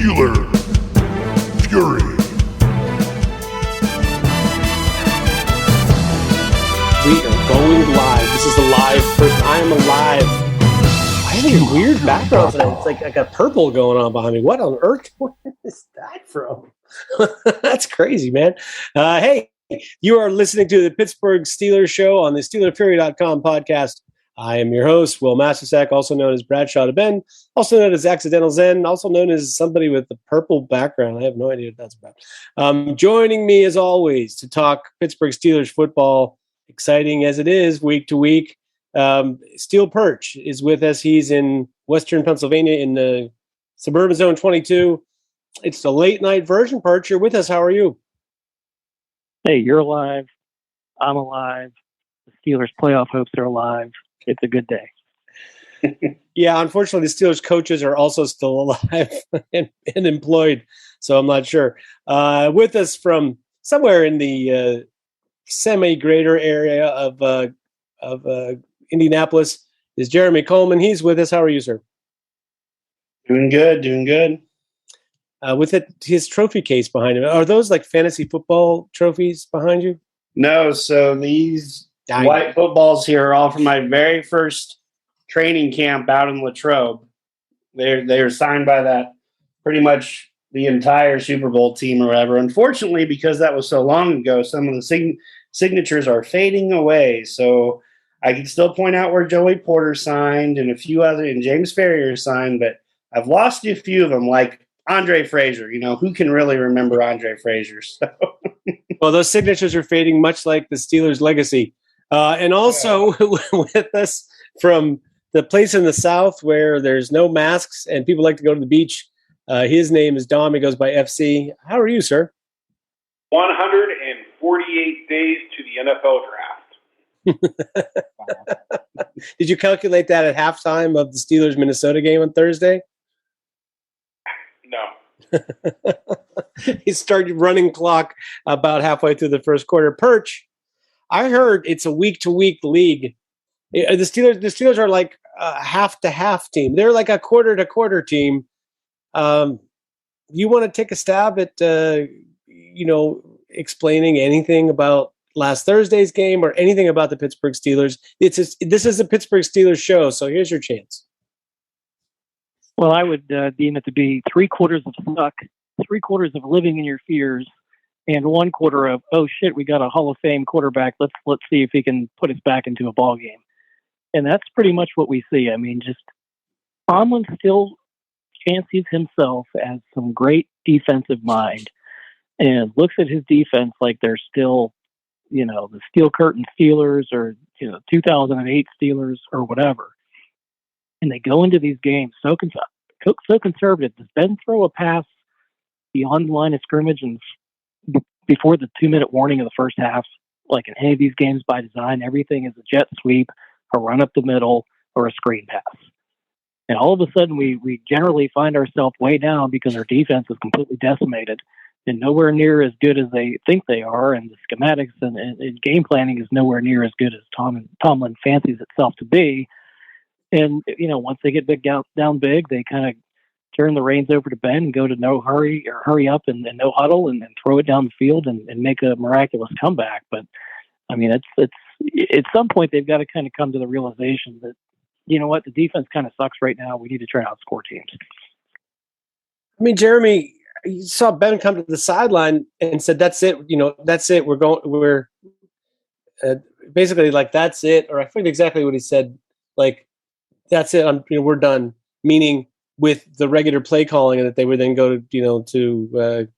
Steeler Fury. We are going live. This is the live person. I am alive. I have a weird background today. It's like I got purple going on behind me. What on earth? Where is that from? That's crazy, man. Hey, you are listening to the Pittsburgh Steelers show on the SteelPerch.com podcast. I am your host, Wil Masisak, also known as Bradshaw to Ben, also known as Accidental Zen, also known as somebody with a purple background. I have no idea what that's about. Joining me, as always, to talk Pittsburgh Steelers football, exciting as it is week to week, SteelPerch is with us. He's in Western Pennsylvania in the suburban zone 22. It's the late night version. Perch, you're with us. How are you? Hey, you're alive. I'm alive. The Steelers playoff hopes are alive. It's a good day. Yeah, unfortunately, the Steelers coaches are also still alive and employed, so I'm not sure. With us from somewhere in the semi-greater area of Indianapolis is Jeremy Kohlman. He's with us. How are you, sir? Doing good. With his trophy case behind him, are those like fantasy football trophies behind you? No, so these white footballs here are all from my very first training camp out in Latrobe. They're signed by that pretty much the entire Super Bowl team or whatever. Unfortunately, because that was so long ago, some of the signatures are fading away. So I can still point out where Joey Porter signed and a few other, and James Ferrier signed, but I've lost a few of them, like Andre Frazier. You know, who can really remember Andre Frazier? So. Well, those signatures are fading, much like the Steelers' legacy. And also with us from the place in the South where there's no masks and people like to go to the beach, his name is Dom. He goes by FC. How are you, sir? 148 days to the NFL draft. Did you calculate that at halftime of the Steelers-Minnesota game on Thursday? No. He started running clock about halfway through the first quarter. Perch, I heard it's a week-to-week league. The Steelers are like a half-to-half team. They're like a quarter-to-quarter team. You want to take a stab at, explaining anything about last Thursday's game or anything about the Pittsburgh Steelers? This is a Pittsburgh Steelers show, so here's your chance. Well, I would deem it to be 3/4 of suck, 3/4 of living in your fears, and 1/4 of, oh shit, we got a Hall of Fame quarterback. Let's see if he can put us back into a ball game. And that's pretty much what we see. I mean, just Kohlman still fancies himself as some great defensive mind and looks at his defense like they're still, the Steel Curtain Steelers or 2008 Steelers or whatever. And they go into these games so conservative. Does Ben throw a pass beyond the line of scrimmage and before the 2-minute warning of the first half? Like in any of these games by design, everything is a jet sweep, a run up the middle, or a screen pass. And all of a sudden, we generally find ourselves way down because our defense is completely decimated and nowhere near as good as they think they are. And the schematics and game planning is nowhere near as good as Tomlin fancies itself to be. And, once they get down big, they kind of turn the reins over to Ben and go to no hurry or hurry up and no huddle and throw it down the field and make a miraculous comeback. But, I mean, it's at some point they've got to kind of come to the realization that, you know what, the defense kind of sucks right now. We need to try to outscore teams. I mean, Jeremy, you saw Ben come to the sideline and said, that's it. That's it. We're basically like, that's it. Or I forget exactly what he said. Like, that's it. We're done. Meaning with the regular play calling that they would then go to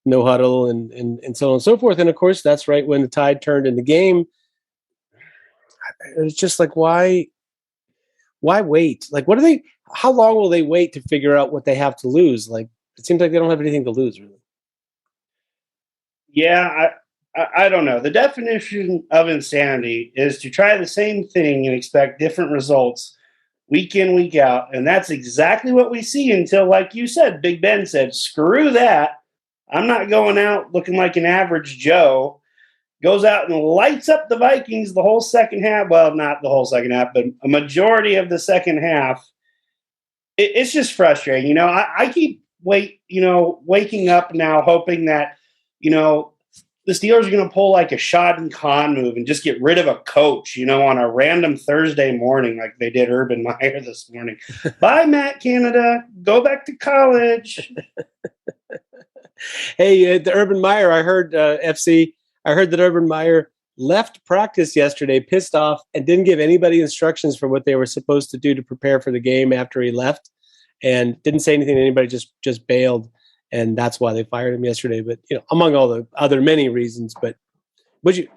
no huddle and so on and so forth. And of course, that's right when the tide turned in the game. It's just like, why wait? Like, how long will they wait to figure out what they have to lose? Like, it seems like they don't have anything to lose, really. Yeah, I don't know. The definition of insanity is to try the same thing and expect different results week in, week out. And that's exactly what we see until, like you said, Big Ben said, screw that. I'm not going out looking like an average Joe. Goes out and lights up the Vikings the whole second half. Well, not the whole second half, but a majority of the second half. It's just frustrating. I keep waking up now hoping that, the Steelers are going to pull like a Shad and Khan move and just get rid of a coach, on a random Thursday morning like they did Urban Meyer this morning. Bye, Matt Canada. Go back to college. Hey, the Urban Meyer, I heard, FC, I heard that Urban Meyer left practice yesterday pissed off and didn't give anybody instructions for what they were supposed to do to prepare for the game after he left, and didn't say anything to anybody, just bailed. And that's why they fired him yesterday. But, among all the other many reasons, but would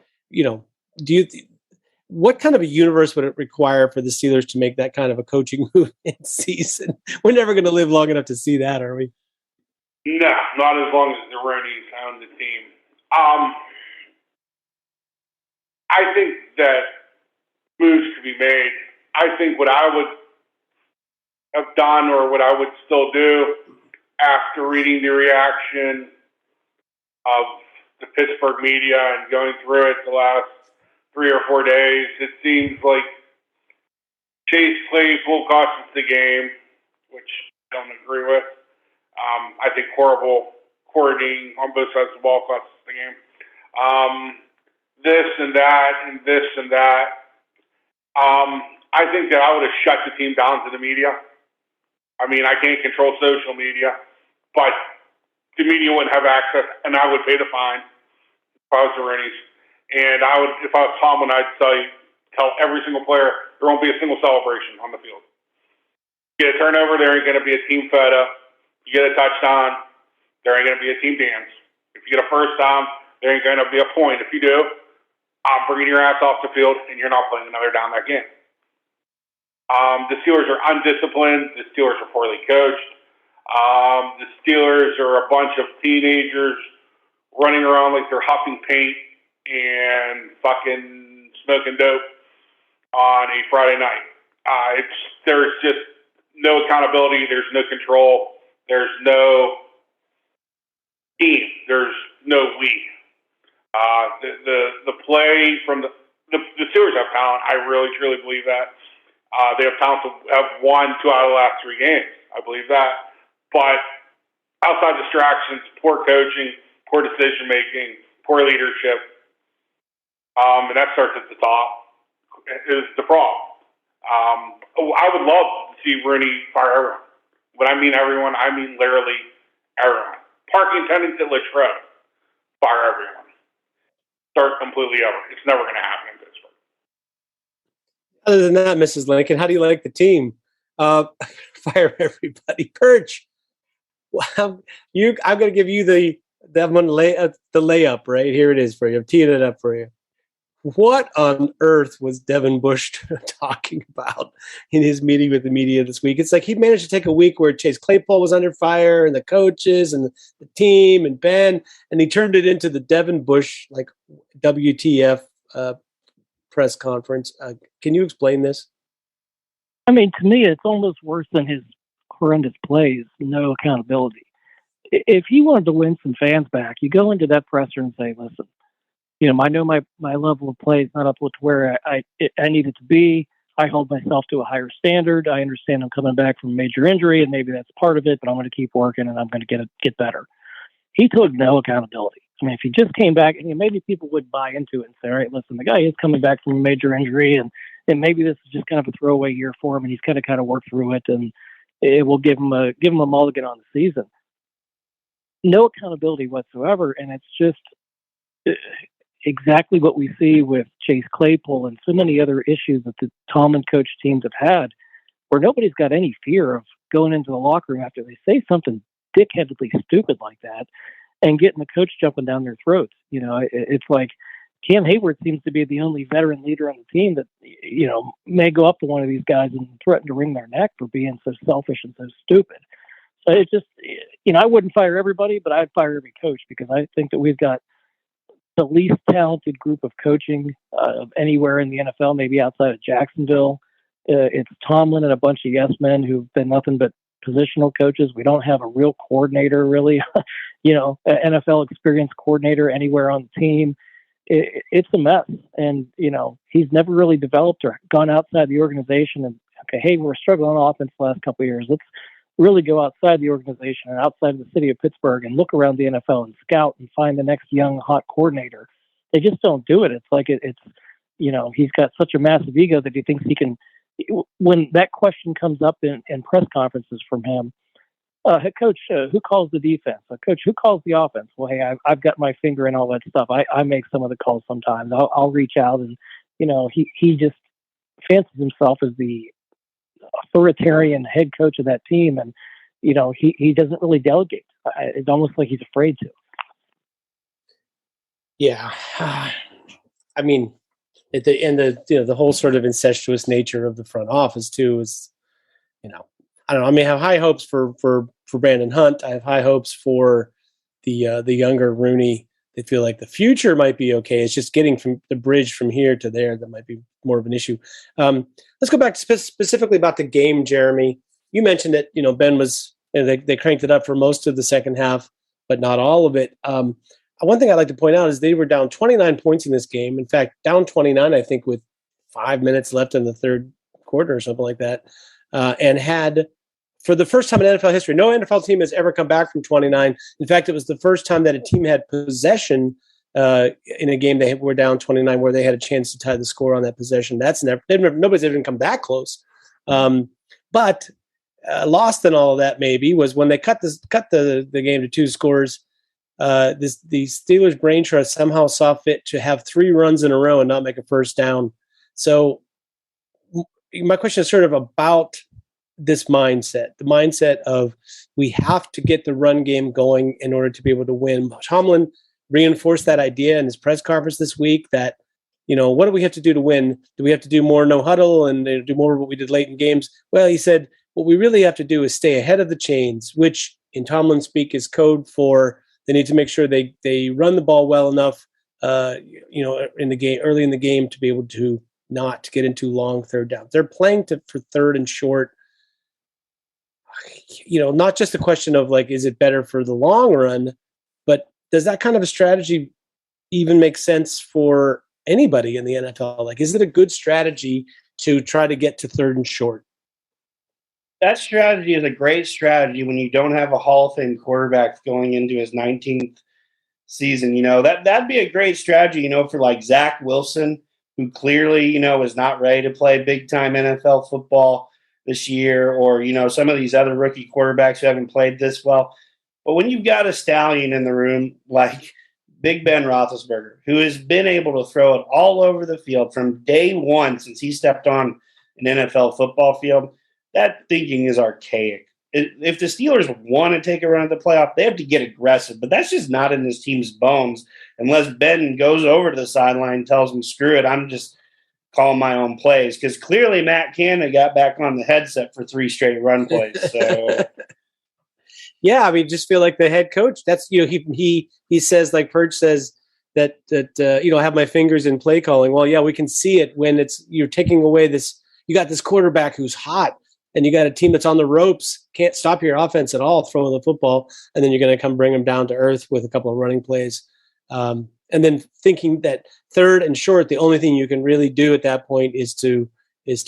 what kind of a universe would it require for the Steelers to make that kind of a coaching move in season? We're never going to live long enough to see that, are we? No, not as long as the Rooney's on the team. I think that moves could be made. I think what I would have done, or what I would still do after reading the reaction of the Pittsburgh media and going through it the last 3 or 4 days, it seems like Chase Claypool cost us the game, which I don't agree with. I think horrible coordinating on both sides of the ball cost us the game. This and that and this and that. I think that I would have shut the team down to the media. I mean, I can't control social media, but the media wouldn't have access, and I would pay the fine if I was the Rennies. And I would, if I was Kohlman, I'd tell every single player there won't be a single celebration on the field. You get a turnover, there ain't going to be a team photo. You get a touchdown, there ain't going to be a team dance. If you get a first down, there ain't going to be a point. If you do, I'm bringing your ass off the field, and you're not playing another down that game. The Steelers are undisciplined. The Steelers are poorly coached. The Steelers are a bunch of teenagers running around like they're huffing paint and fucking smoking dope on a Friday night. There's just no accountability. There's no control. There's no team. There's no we. The play from the Steelers have talent. I really, truly believe that. They have talent to have won 2 out of the last 3 games. I believe that. But outside distractions, poor coaching, poor decision-making, poor leadership, and that starts at the top, is the problem. I would love to see Rooney fire everyone. When I mean everyone, I mean literally everyone. Parking attendants at Latrobe, fire everyone. Start completely over. It's never going to happen in Pittsburgh. Other than that, Mrs. Lincoln, how do you like the team? Fire everybody. Perch. Well, I'm going to give you the layup right here. It is for you. I'm teeing it up for you. What on earth was Devin Bush talking about in his meeting with the media this week? It's like he managed to take a week where Chase Claypool was under fire and the coaches and the team and Ben, and he turned it into the Devin Bush like WTF press conference. Can you explain this? I mean, to me, it's almost worse than his horrendous plays. No accountability. If he wanted to win some fans back, you go into that presser and say, listen, I know my level of play is not up to where I need it to be. I hold myself to a higher standard. I understand I'm coming back from a major injury, and maybe that's part of it, but I'm going to keep working, and I'm going to get better. He took no accountability. I mean, if he just came back, and maybe people would buy into it and say, all right, listen, the guy is coming back from a major injury, and maybe this is just kind of a throwaway year for him, and he's kind of worked through it, and it will give him a mulligan on the season. No accountability whatsoever, and it's just exactly what we see with Chase Claypool and so many other issues that the Kohlman coach teams have had, where nobody's got any fear of going into the locker room after they say something dickheadedly stupid like that and getting the coach jumping down their throats. It's like Cam Hayward seems to be the only veteran leader on the team that, may go up to one of these guys and threaten to wring their neck for being so selfish and so stupid. So it's just, I wouldn't fire everybody, but I'd fire every coach, because I think that we've got the least talented group of coaching anywhere in the NFL, maybe outside of Jacksonville. It's Tomlin and a bunch of yes men who've been nothing but positional coaches. We don't have a real coordinator, really, an NFL experienced coordinator anywhere on the team. It's a mess. And, he's never really developed or gone outside the organization and, okay, hey, we're struggling on offense the last couple of years. really go outside the organization and outside of the city of Pittsburgh and look around the NFL and scout and find the next young hot coordinator. They just don't do it. It's like it's he's got such a massive ego that he thinks he can. When that question comes up in press conferences from him, hey, coach, who calls the defense? Coach, who calls the offense? Well, hey, I've got my finger in all that stuff. I make some of the calls sometimes. I'll reach out and, he just fancies himself as the authoritarian head coach of that team. And, he doesn't really delegate. It's almost like he's afraid to. Yeah. I mean, the whole sort of incestuous nature of the front office too is, I don't know. I mean, I have high hopes for Brandon Hunt. I have high hopes for the younger Rooney. They feel like the future might be okay. It's just getting from the bridge from here to there that might be more of an issue. Let's go back specifically about the game, Jeremy. You mentioned that Ben was they cranked it up for most of the second half, but not all of it. One thing I'd like to point out is they were down 29 points in this game. In fact, down 29, I think, with 5 minutes left in the third quarter or something like that, and had. For the first time in NFL history, no NFL team has ever come back from 29. In fact, it was the first time that a team had possession in a game they were down 29 where they had a chance to tie the score on that possession. Nobody's ever come that close. But lost in all of that maybe was when they cut the game to 2 scores. The Steelers brain trust somehow saw fit to have 3 runs in a row and not make a first down. So my question is sort of about this mindset, the mindset of we have to get the run game going in order to be able to win. Tomlin reinforced that idea in his press conference this week that, what do we have to do to win? Do we have to do more no huddle and do more of what we did late in games? Well, he said, what we really have to do is stay ahead of the chains, which in Tomlin speak is code for they need to make sure they run the ball well enough, in the game, early in the game to be able to not get into long third downs. They're playing for third and short. Not just a question of is it better for the long run, but does that kind of a strategy even make sense for anybody in the NFL? Is it a good strategy to try to get to third and short? That strategy is a great strategy when you don't have a Hall of Fame quarterback going into his 19th season. That'd be a great strategy, for Zach Wilson, who clearly, is not ready to play big time NFL football this year, or some of these other rookie quarterbacks who haven't played this well. But when you've got a stallion in the room like Big Ben Roethlisberger, who has been able to throw it all over the field from day one since he stepped on an NFL football field, that thinking is archaic. If the Steelers want to take a run at the playoff, they have to get aggressive, but that's just not in this team's bones unless Ben goes over to the sideline and tells them, screw it, I'm just call my own plays, because clearly Matt Canada got back on the headset for 3 straight run plays. So, yeah, I mean, just feel like the head coach. That's he says, like Perch says that have my fingers in play calling. Well, yeah, we can see it when you're taking away this. You got this quarterback who's hot, and you got a team that's on the ropes, can't stop your offense at all throwing the football, and then you're going to come bring them down to earth with a couple of running plays. And then thinking that third and short, the only thing you can really do at that point is to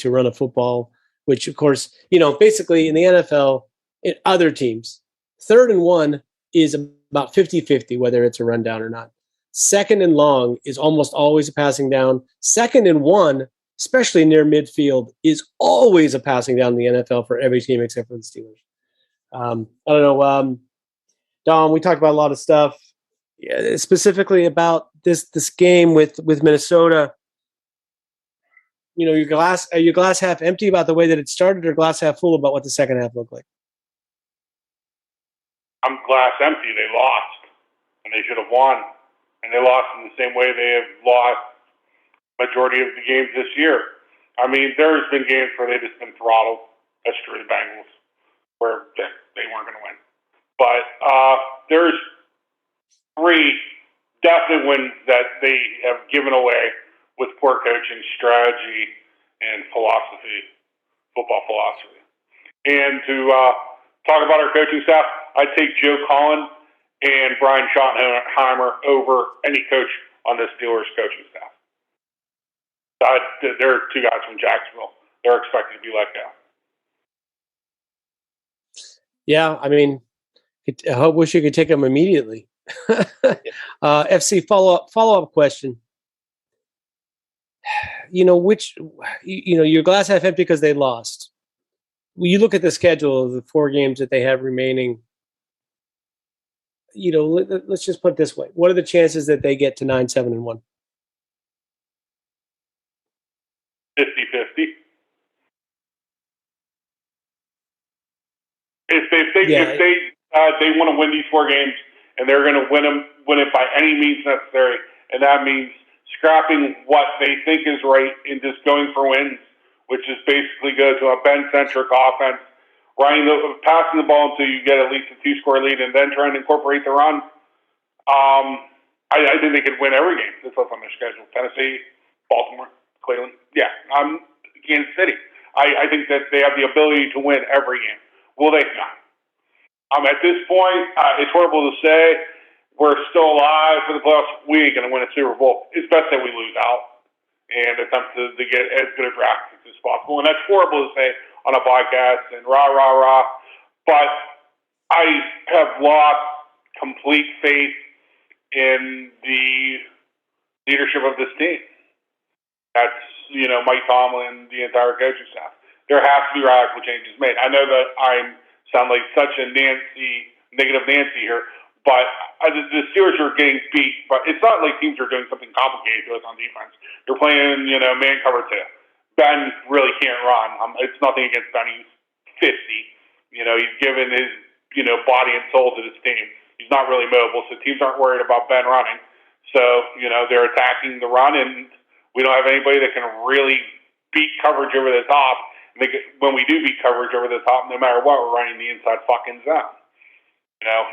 run a football, which of course, basically in the NFL, in other teams, 3rd and 1 is about 50-50, whether it's a run down or not. 2nd and long is almost always a passing down. 2nd and 1, especially near midfield, is always a passing down in the NFL for every team except for the Steelers. I don't know. Dom, we talked about a lot of stuff. Yeah, specifically about this game with Minnesota. Your glass half empty about the way that it started, or glass half full about what the second half looked like? I'm glass empty. They lost, and they should have won, and they lost in the same way they have lost majority of the games this year. I mean, there's been games where they've just been throttled. That's true, the Bengals, where they weren't going to win. But there's 3 definite wins that they have given away with poor coaching, strategy, and philosophy, football philosophy. And to talk about our coaching staff, I'd take Joe Collin and Brian Schottenheimer over any coach on the Steelers coaching staff. They're 2 guys from Jacksonville. They're expected to be let go. Yeah, I mean, I wish you could take them immediately. FC follow-up question. Your glass half empty because they lost. When you look at the schedule of the 4 games that they have remaining, let's just put it this way. What are the chances that they get to 9-7-1? 50-50. If they want to win these 4 games, and they're going to win it by any means necessary, and that means scrapping what they think is right and just going for wins, which is basically go to a Ben-centric offense, passing the ball until you get at least a 2-score lead, and then trying to incorporate the run. I think they could win every game that's left on their schedule. Tennessee, Baltimore, Cleveland. Yeah, Kansas City. I think that they have the ability to win every game. Will they not? At this point, it's horrible to say. We're still alive for the playoffs. We ain't going to win a Super Bowl. It's best that we lose out and attempt to get as good a draft as possible. And that's horrible to say on a podcast and rah, rah, rah. But I have lost complete faith in the leadership of this team. That's, Mike Tomlin, the entire coaching staff. There has to be radical changes made. I know that I sound like such a negative Nancy here, but the Steelers are getting beat. But it's not like teams are doing something complicated to us on defense. They're playing, man cover 2. Ben really can't run. It's nothing against Ben. He's 50. He's given his, body and soul to this team. He's not really mobile, so teams aren't worried about Ben running. So, they're attacking the run, and we don't have anybody that can really beat coverage over the top. When we do beat coverage over the top, no matter what, we're running the inside fucking zone,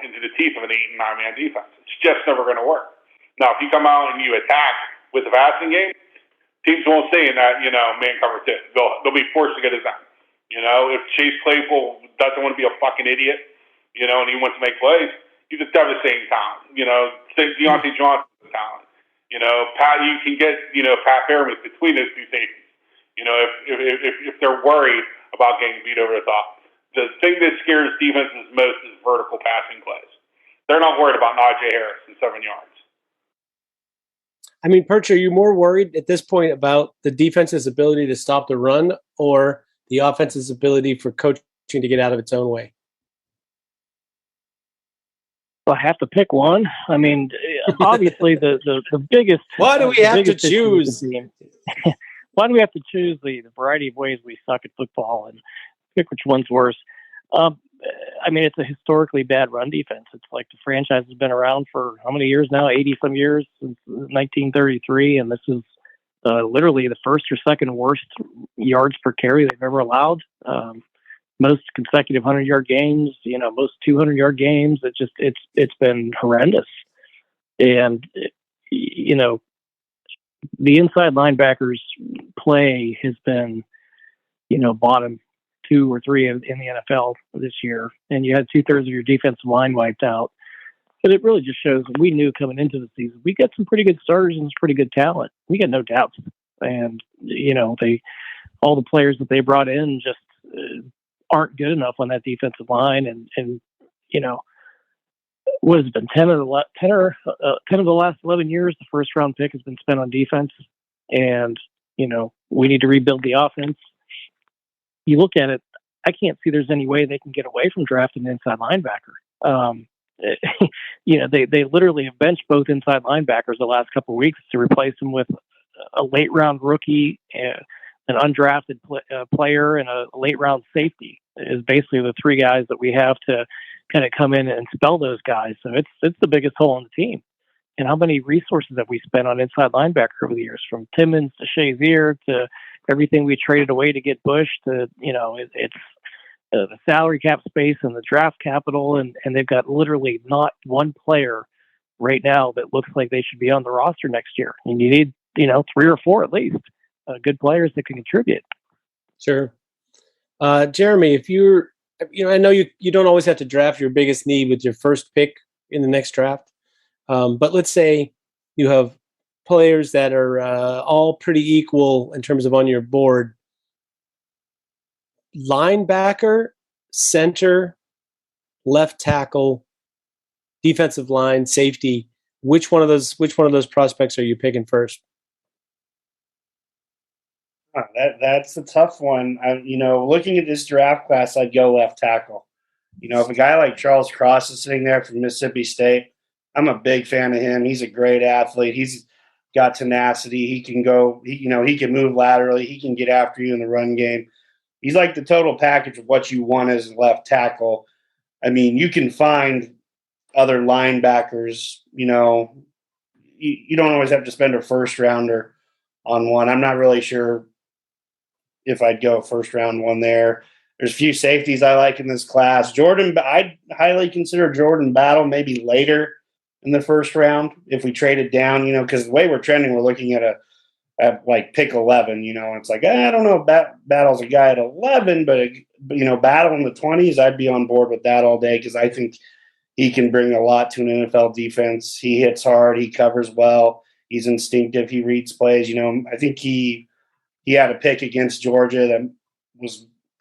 into the teeth of an 8 and 9 man defense. It's just never going to work. Now, if you come out and you attack with the passing game, teams won't stay in that, man cover 2. They'll be forced to get his zone. If Chase Claypool doesn't want to be a fucking idiot, and he wants to make plays, he's a devastating talent. Deontay Johnson's a talent. You can get, Pat Fairmouth between those 2 safeties. If they're worried about getting beat over the top. The thing that scares defenses most is vertical passing plays. They're not worried about Najee Harris in 7 yards. I mean, Perch, are you more worried at this point about the defense's ability to stop the run or the offense's ability for coaching to get out of its own way? Well, I have to pick one. I mean, obviously the biggest. Why do we have to choose? Why do we have to choose the variety of ways we suck at football and pick which one's worse? I mean, it's a historically bad run defense. It's like the franchise has been around for how many years now? 80-some years, since 1933, and this is literally the first or second worst yards per carry they've ever allowed. Most consecutive 100-yard games, most 200-yard games. It's been horrendous, and the inside linebackers play has been, bottom 2 or 3 in the NFL this year, and you had 2/3 of your defensive line wiped out. But it really just shows we knew coming into the season we got some pretty good starters and some pretty good talent. We got no doubts, and all the players that they brought in just aren't good enough on that defensive line, and what has it been 10 of the last 11 years, the first round pick has been spent on defense, and we need to rebuild the offense. You look at it, I can't see there's any way they can get away from drafting an inside linebacker. They literally have benched both inside linebackers the last couple of weeks to replace them with a late round rookie, an undrafted player, and a late round safety. Is basically the 3 guys that we have to kind of come in and spell those guys. So it's the biggest hole in the team. And how many resources have we spent on inside linebacker over the years, from Timmons to Shazier to everything we traded away to get Bush to, it's the salary cap space and the draft capital. And they've got literally not one player right now that looks like they should be on the roster next year. And you need, 3 or 4 at least good players that can contribute. Sure. Jeremy, if you're, I know you don't always have to draft your biggest need with your first pick in the next draft. But let's say you have players that are all pretty equal in terms of on your board. Linebacker, center, left tackle, defensive line, safety. Which one of those prospects are you picking first? That's a tough one. Looking at this draft class, I'd go left tackle. If a guy like Charles Cross is sitting there from Mississippi State, I'm a big fan of him. He's a great athlete. He's got tenacity. He can go. He can move laterally. He can get after you in the run game. He's like the total package of what you want as a left tackle. I mean, you can find other linebackers. You don't always have to spend a first rounder on one. I'm not really sure if I'd go first round one there. There's a few safeties I like in this class. I'd highly consider Jordan Battle maybe later in the first round if we traded down, because the way we're trending, we're looking at like pick 11, it's like, I don't know if Battle's a guy at 11, but Battle in the 20s, I'd be on board with that all day because I think he can bring a lot to an NFL defense. He hits hard. He covers well. He's instinctive. He reads plays. I think he had a pick against Georgia that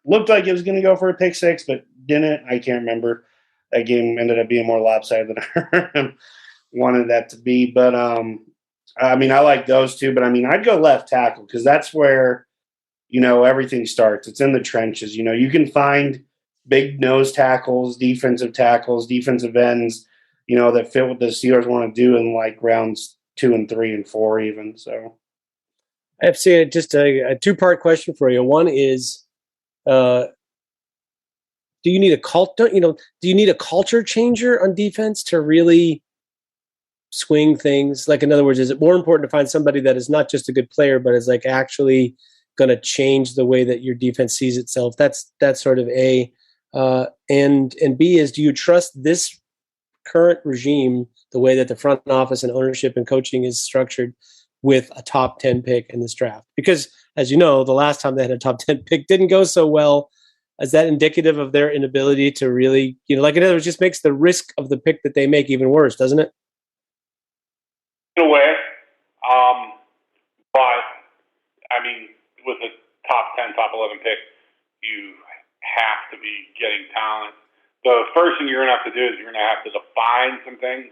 looked like it was going to go for a pick six, but didn't. I can't remember. That game ended up being more lopsided than I wanted that to be. But, I like those two. But, I'd go left tackle because that's where, everything starts. It's in the trenches. You can find big nose tackles, defensive ends, that fit what the Steelers want to do in like rounds 2 and 3 and 4 even. So I have to say just a two-part question for you. One is, do you need a culture changer on defense to really swing things? Like, in other words, is it more important to find somebody that is not just a good player, but is like actually going to change the way that your defense sees itself? That's sort of A. And B is, do you trust this current regime, the way that the front office and ownership and coaching is structured, with a top 10 pick in this draft? Because, as you know, the last time they had a top 10 pick didn't go so well. Is that indicative of their inability to really, in other words, just makes the risk of the pick that they make even worse, doesn't it? In a way. But, with a top 10, top 11 pick, you have to be getting talent. The first thing you're going to have to do is you're going to have to define some things.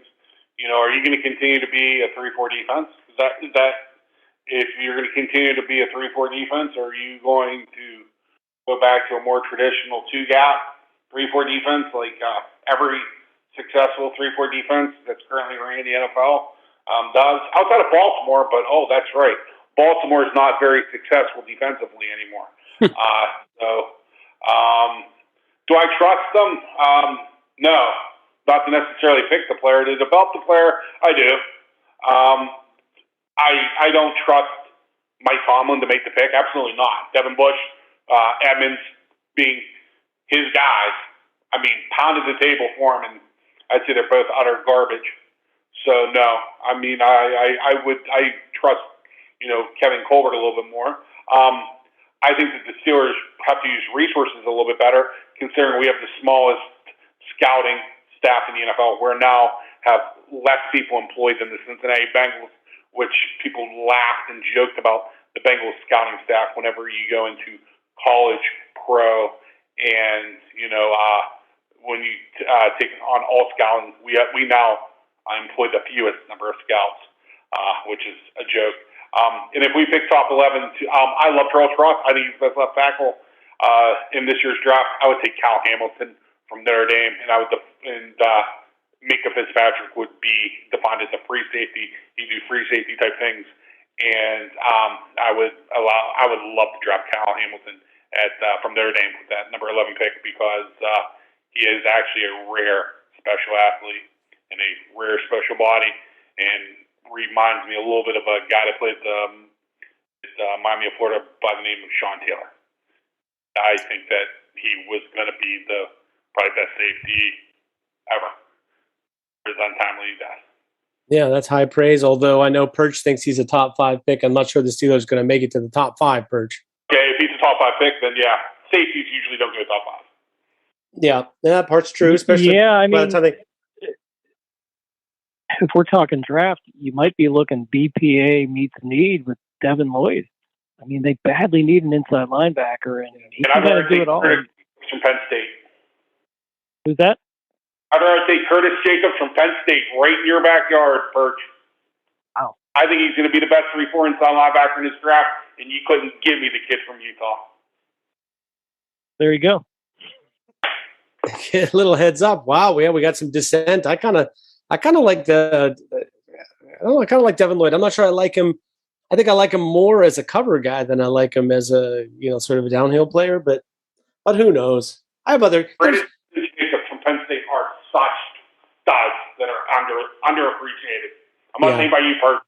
Are you going to continue to be a 3-4 defense? Is that if you're going to continue to be a 3-4 defense, or are you going to go back to a more traditional 2-gap 3-4 defense like every successful 3-4 defense that's currently running in the NFL does, outside of Baltimore? But that's right, Baltimore is not very successful defensively anymore. Do I trust them? No, not to necessarily pick the player. To develop the player, I do. I don't trust Mike Kohlman to make the pick. Absolutely not. Devin Bush, Edmonds being his guys, pounded the table for him, and I'd say they're both utter garbage. So no, I trust Kevin Colbert a little bit more. I think that the Steelers have to use resources a little bit better, considering we have the smallest scouting staff in the NFL. We now have less people employed than the Cincinnati Bengals, which people laughed and joked about the Bengals scouting staff whenever you go into college, pro, and when you take on all scouting, we now employ the fewest number of scouts, which is a joke. And if we pick top 11, I love Charles Cross. I think he's the best left tackle in this year's draft. I would take Cal Hamilton from Notre Dame, and Mika Fitzpatrick would be defined as a free safety. He'd do free safety type things, and I would love to draft Cal Hamilton from Notre Dame with that number 11 pick, because he is actually a rare special athlete and a rare special body, and reminds me a little bit of a guy that played Miami of Florida by the name of Sean Taylor. I think that he was going to be the probably best safety ever for his untimely death. Yeah, that's high praise, although I know Perch thinks he's a top 5 pick. I'm not sure the Steelers are going to make it to the top 5, Perch. Okay, if he's a top 5 pick, then yeah, safeties usually don't go top 5. Yeah, that part's true, especially by the time they... If we're talking draft, you might be looking BPA meets need with Devin Lloyd. They badly need an inside linebacker, and he's got to do it all. From Penn State. Who's that? I'd rather take Curtis Jacobs from Penn State right in your backyard, Perch. Wow. I think he's going to be the best 3-4 inside linebacker in this draft, and you couldn't give me the kid from Utah. There you go. A little heads up. Wow, we got some dissent. I kind of like Devin Lloyd. I'm not sure I like him. I think I like him more as a cover guy than I like him as a sort of a downhill player. But who knows? I have other. Curtis Jacobs from Penn State are such studs that are underappreciated. I'm not saying by you, Perch.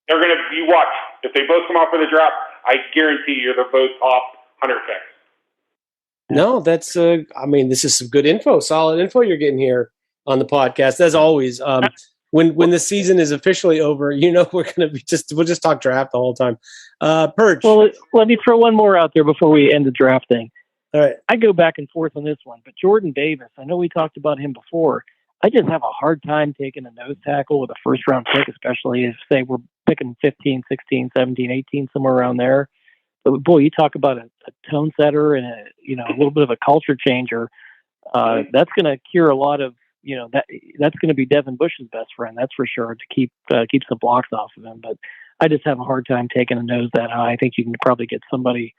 They're going to be watch. If they both come out for the draft, I guarantee you they're both top 100 picks. No, that's this is some good info, solid info you're getting here on the podcast. As always, when the season is officially over, we're going to be we'll just talk draft the whole time. Perch. Well, let me throw one more out there before we end the draft thing. All right. I go back and forth on this one, but Jordan Davis, I know we talked about him before. I just have a hard time taking a nose tackle with a first-round pick, especially if, say, we're picking 15, 16, 17, 18, somewhere around there. But, boy, you talk about a tone setter and a little bit of a culture changer. That's going to cure a lot of, that's going to be Devin Bush's best friend, that's for sure, to keep some blocks off of him. But I just have a hard time taking a nose that high. I think you can probably get somebody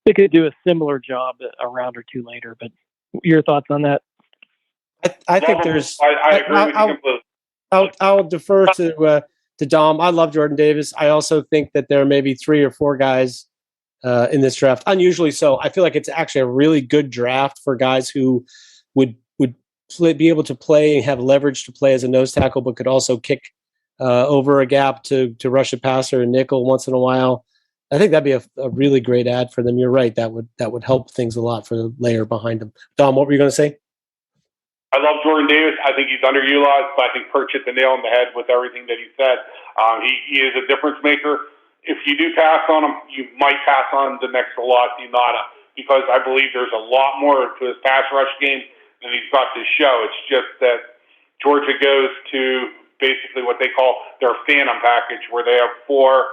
that could do a similar job a round or two later. But your thoughts on that? I think there's. I agree with you completely. I'll defer to Dom. I love Jordan Davis. I also think that there are maybe 3 or 4 guys in this draft, unusually so. I feel like it's actually a really good draft for guys who would be able to play and have leverage to play as a nose tackle, but could also kick over a gap to rush a passer and nickel once in a while. I think that'd be a really great ad for them. You're right. That would help things a lot for the layer behind them. Dom, what were you going to say? I love Jordan Davis. I think he's underutilized, but I think Perch hit the nail on the head with everything that he said. He is a difference maker. If you do pass on him, you might pass on the next Nada, because I believe there's a lot more to his pass rush game than he's got to show. It's just that Georgia goes to basically what they call their phantom package, where they have 4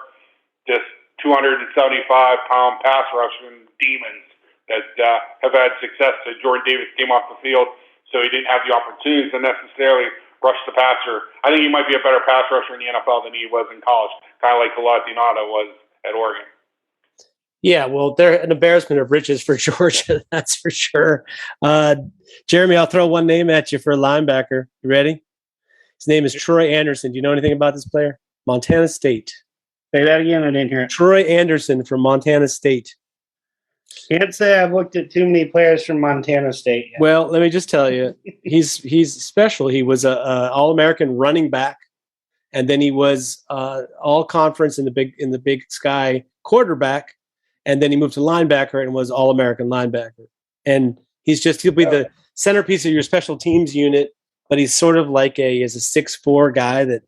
just 275-pound pass rushing demons that have had success. So Jordan Davis came off the field, so he didn't have the opportunities to necessarily rush the passer. I think he might be a better pass rusher in the NFL than he was in college, kind of like Nada was at Oregon. Yeah, well, they're an embarrassment of riches for Georgia, that's for sure. Jeremy, I'll throw one name at you for a linebacker. You ready? His name is Troy Anderson. Do you know anything about this player? Montana State. Say that again. I didn't hear it. Troy Anderson from Montana State. Can't say I've looked at too many players from Montana State yet. Well, let me just tell you, he's special. He was a All-American running back, and then he was All-Conference in the Big Sky quarterback, and then he moved to linebacker and was All-American linebacker. And he'll be the centerpiece of your special teams unit, but he's sort of like a 6'4" guy that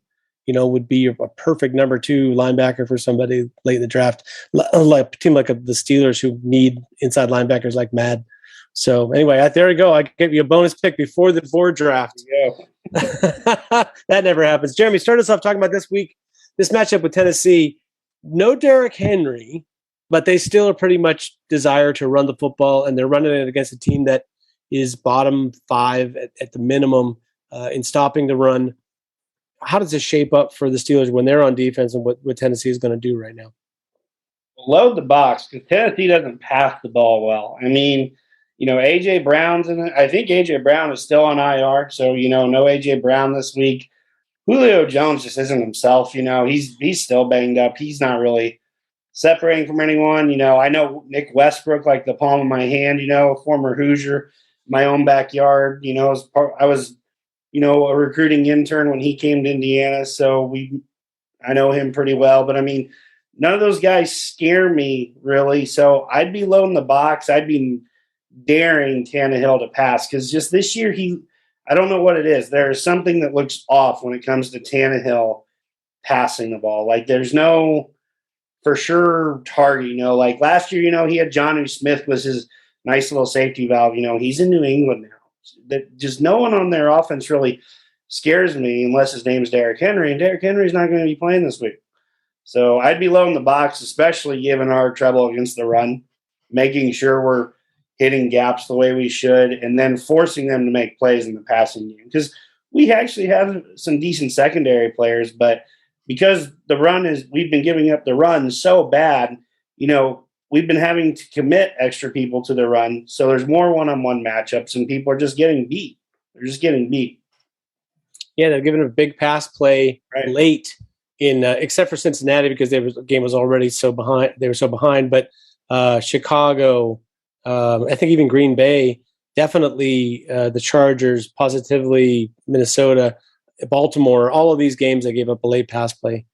would be a perfect number 2 linebacker for somebody late in the draft, like a team like the Steelers who need inside linebackers like mad. So anyway, there you go. I gave you a bonus pick before the board draft. Yeah. That never happens. Jeremy, start us off talking about this matchup with Tennessee. No Derrick Henry, but they still are pretty much desire to run the football, and they're running it against a team that is bottom 5 at the minimum in stopping the run. How does this shape up for the Steelers when they're on defense, and what Tennessee is going to do right now? Load the box, because Tennessee doesn't pass the ball well. I mean, A.J. Brown's in it. I think A.J. Brown is still on IR, so, no A.J. Brown this week. Julio Jones just isn't himself. He's still banged up. He's not really separating from anyone. I know Nick Westbrook like the palm of my hand, a former Hoosier, my own backyard. I was a recruiting intern when he came to Indiana, so I know him pretty well. But, I mean, none of those guys scare me, really. So I'd be loading the box. I'd be daring Tannehill to pass, because just this year I don't know what it is. There's something that looks off when it comes to Tannehill passing the ball. Like, there's no for sure target. Like last year, he had Jonnu Smith was his nice little safety valve. He's in New England now. That just no one on their offense really scares me unless his name's Derrick Henry, and Derrick Henry's not going to be playing this week. So I'd be loading the box, especially given our trouble against the run, making sure we're hitting gaps the way we should, and then forcing them to make plays in the passing game. Because we actually have some decent secondary players, but because we've been giving up the run so bad, we've been having to commit extra people to the run. So there's more one-on-one matchups, and people are just getting beat. They're just getting beat. Yeah, they're giving a big pass play late in, except for Cincinnati because the game was already so behind. They were so behind, but Chicago, I think even Green Bay, definitely the Chargers, positively Minnesota, Baltimore, all of these games they gave up a late pass play.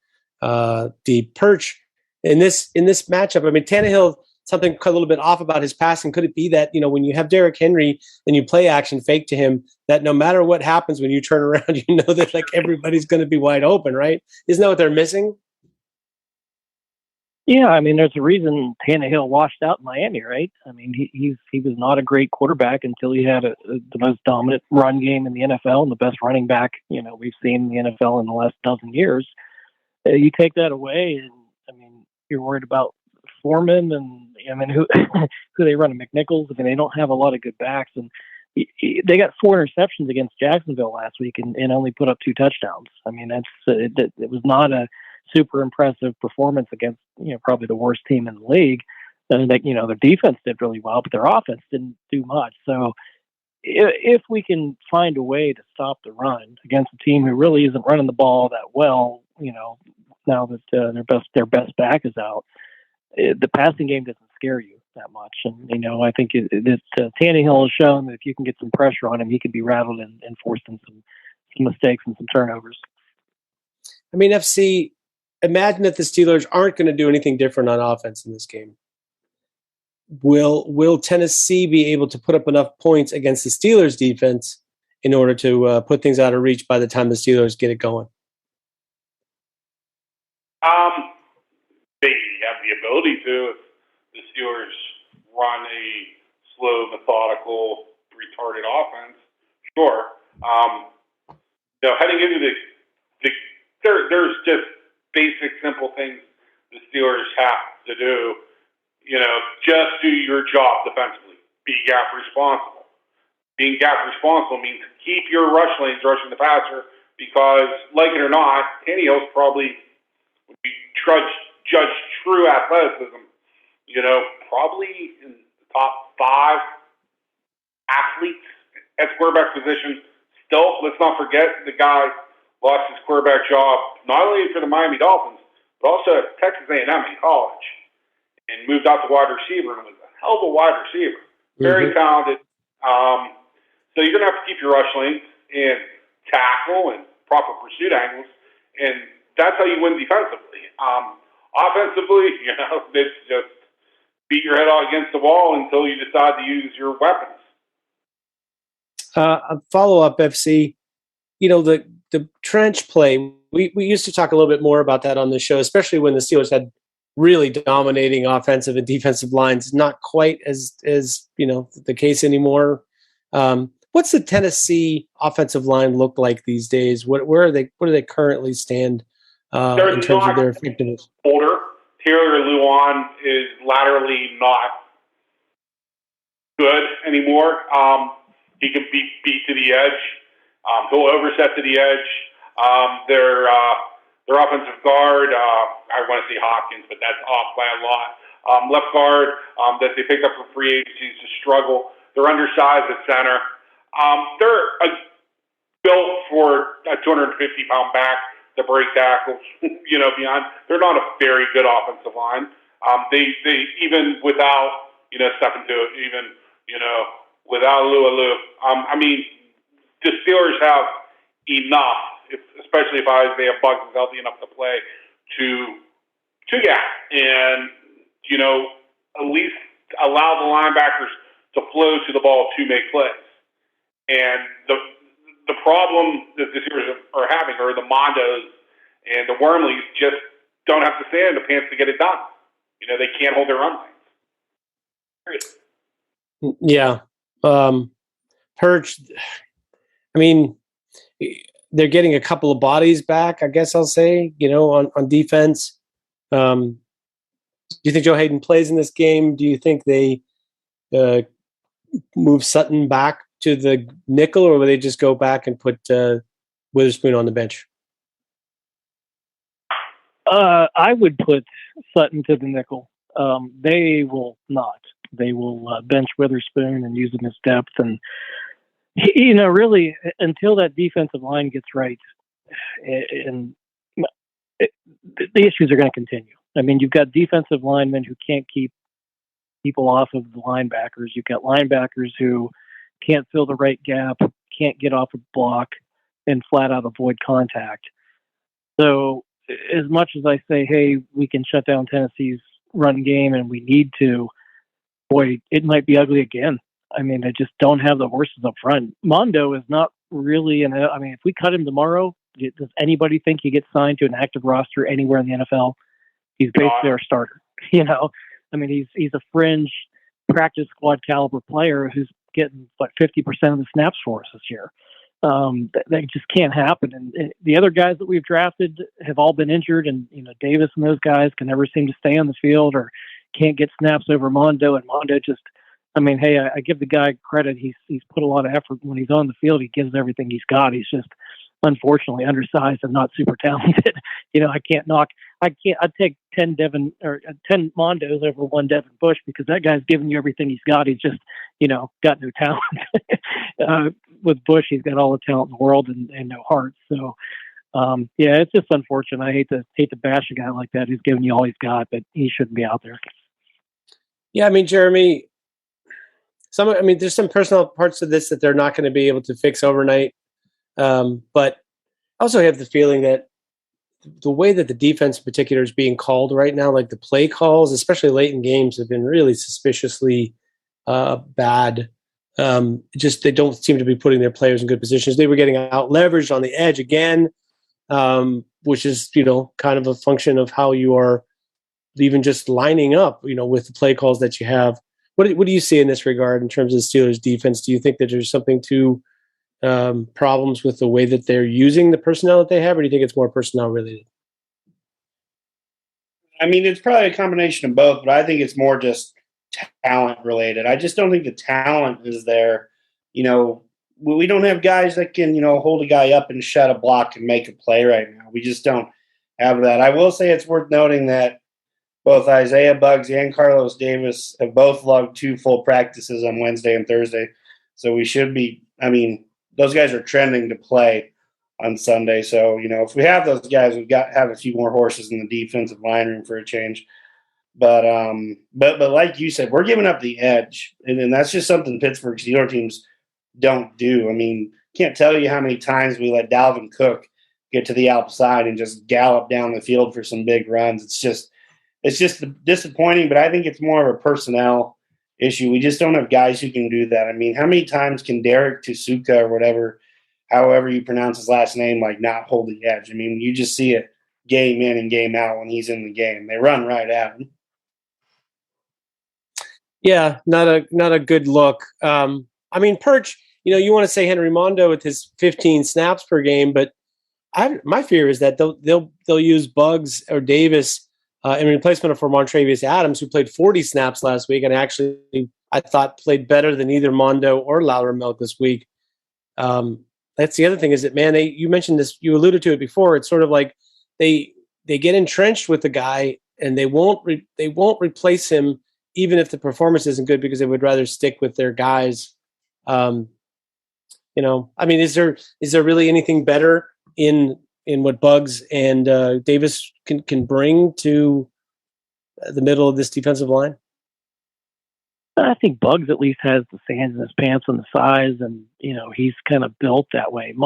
The Perch in this matchup, I mean, Tannehill, something a little bit off about his passing. Could it be that, when you have Derrick Henry and you play action fake to him, that no matter what happens when you turn around, you know that like everybody's going to be wide open, right? Isn't that what they're missing? Yeah, I mean, there's a reason Tannehill washed out in Miami, right? I mean, he was not a great quarterback until he had the most dominant run game in the NFL and the best running back, we've seen in the NFL in the last dozen years. You take that away, and I mean, you're worried about Foreman, and I mean, who they run, McNichols. I mean, they don't have a lot of good backs, and they got 4 interceptions against Jacksonville last week and only put up 2 touchdowns. I mean, it was not a super impressive performance against probably the worst team in the league. And their defense did really well, but their offense didn't do much. So if we can find a way to stop the run against a team who really isn't running the ball that well, now that their best back is out, the passing game doesn't scare you that much. And I think Tannehill has shown that if you can get some pressure on him, he can be rattled and forced in some mistakes and some turnovers. I mean, FC, imagine that the Steelers aren't going to do anything different on offense in this game. Will Tennessee be able to put up enough points against the Steelers defense in order to put things out of reach by the time the Steelers get it going? They have the ability to. If the Steelers run a slow, methodical, retarded offense, sure. Heading into there's just basic, simple things the Steelers have to do. Just do your job defensively. Be gap responsible. Being gap responsible means keep your rush lanes rushing the passer because, like it or not, Tannehill's probably would be judged true athleticism. Probably in the top 5 athletes at quarterback position. Still, let's not forget the guy lost his quarterback job not only for the Miami Dolphins, but also at Texas A&M in college, and moved out to wide receiver and was a hell of a wide receiver. Very talented. So you're going to have to keep your rush lanes and tackle and proper pursuit angles, and that's how you win defensively. Offensively, it's just beat your head out against the wall until you decide to use your weapons. A follow-up, FC, the trench play, we used to talk a little bit more about that on the show, especially when the Steelers had really dominating offensive and defensive lines. Not quite as the case anymore. What's the Tennessee offensive line look like these days? Where do they currently stand in terms of their effectiveness? Older. Taylor Lewan is laterally not good anymore. He can be beat to the edge. He'll overset to the edge. Their offensive guard, I want to say Hopkins, but that's off by a lot. Left guard that they picked up from free agency is a struggle. They're undersized at center. They're built for a 250-pound back to break tackles, beyond. They're not a very good offensive line. They even without, stepping to it, even, without Lou. I mean, the Steelers have enough, especially if Isaiah Bugs is healthy enough to play, to gap and, at least allow the linebackers to flow to the ball to make plays. And the problem that the Steelers are having are the Mondos and the Wormleys just don't have the sand in the pants to get it done. They can't hold their own lanes. Yeah. Perch, I mean, they're getting a couple of bodies back, I guess I'll say, on defense. Do you think Joe Hayden plays in this game? Do you think they move Sutton back to the nickel, or will they just go back and put Witherspoon on the bench? I would put Sutton to the nickel. They will not. They will bench Witherspoon and use him as depth. And, really, until that defensive line gets right, the issues are going to continue. I mean, you've got defensive linemen who can't keep people off of the linebackers. You've got linebackers who can't fill the right gap, can't get off a block, and flat out avoid contact. So as much as I say, hey, we can shut down Tennessee's run game and we need to, boy, it might be ugly again. I mean, they just don't have the horses up front. Mondo is not really if we cut him tomorrow, does anybody think he gets signed to an active roster anywhere in the NFL? He's basically our starter. I mean, he's a fringe practice squad caliber player who's getting 50% of the snaps for us this year. That just can't happen. And the other guys that we've drafted have all been injured, and Davis and those guys can never seem to stay on the field or can't get snaps over Mondo. And Mondo just, hey, I give the guy credit. He's put a lot of effort when he's on the field. He gives everything he's got. He's just unfortunately undersized and not super talented. I'd take 10 Mondos over one Devin Bush because that guy's giving you everything he's got. He's just, got no talent. With Bush, he's got all the talent in the world and no heart. So, it's just unfortunate. I hate to bash a guy like that who's giving you all he's got, but he shouldn't be out there. Yeah, Jeremy, there's some personal parts of this that they're not going to be able to fix overnight. But I also have the feeling that the way that the defense in particular is being called right now, like the play calls, especially late in games, have been really suspiciously bad. They don't seem to be putting their players in good positions. They were getting out leveraged on the edge again, which is, kind of a function of how you are even just lining up, with the play calls that you have. What do you see in this regard in terms of the Steelers defense? Do you think that there's something to problems with the way that they're using the personnel that they have, or do you think it's more personnel related? It's probably a combination of both, but I think it's more just talent related. I just don't think the talent is there. We don't have guys that can, hold a guy up and shut a block and make a play right now. We just don't have that. I will say it's worth noting that both Isaiah Buggs and Carlos Davis have both logged 2 full practices on Wednesday and Thursday. So we should be, those guys are trending to play on Sunday. So, if we have those guys, we've got to have a few more horses in the defensive line room for a change. But like you said, we're giving up the edge. And that's just something Pittsburgh Steelers teams don't do. Can't tell you how many times we let Dalvin Cook get to the outside and just gallop down the field for some big runs. It's just disappointing, but I think it's more of a personnel issue. We just don't have guys who can do that. How many times can Derek Tusuka or whatever, however you pronounce his last name, not hold the edge? You just see it game in and game out when he's in the game. They run right at him. Yeah, not a good look. Perch, you want to say Henry Mondo with his 15 snaps per game, but my fear is that they'll use Buggs or Davis in replacement for Montravius Adams, who played 40 snaps last week and actually, I thought, played better than either Mondo or Loudermilk this week. That's the other thing is that, man, you mentioned this, you alluded to it before. It's sort of like they get entrenched with the guy and they won't replace him even if the performance isn't good because they would rather stick with their guys. Is there really anything better in what Buggs and Davis can bring to the middle of this defensive line? I think Buggs at least has the sands in his pants and the size, and he's kind of built that way.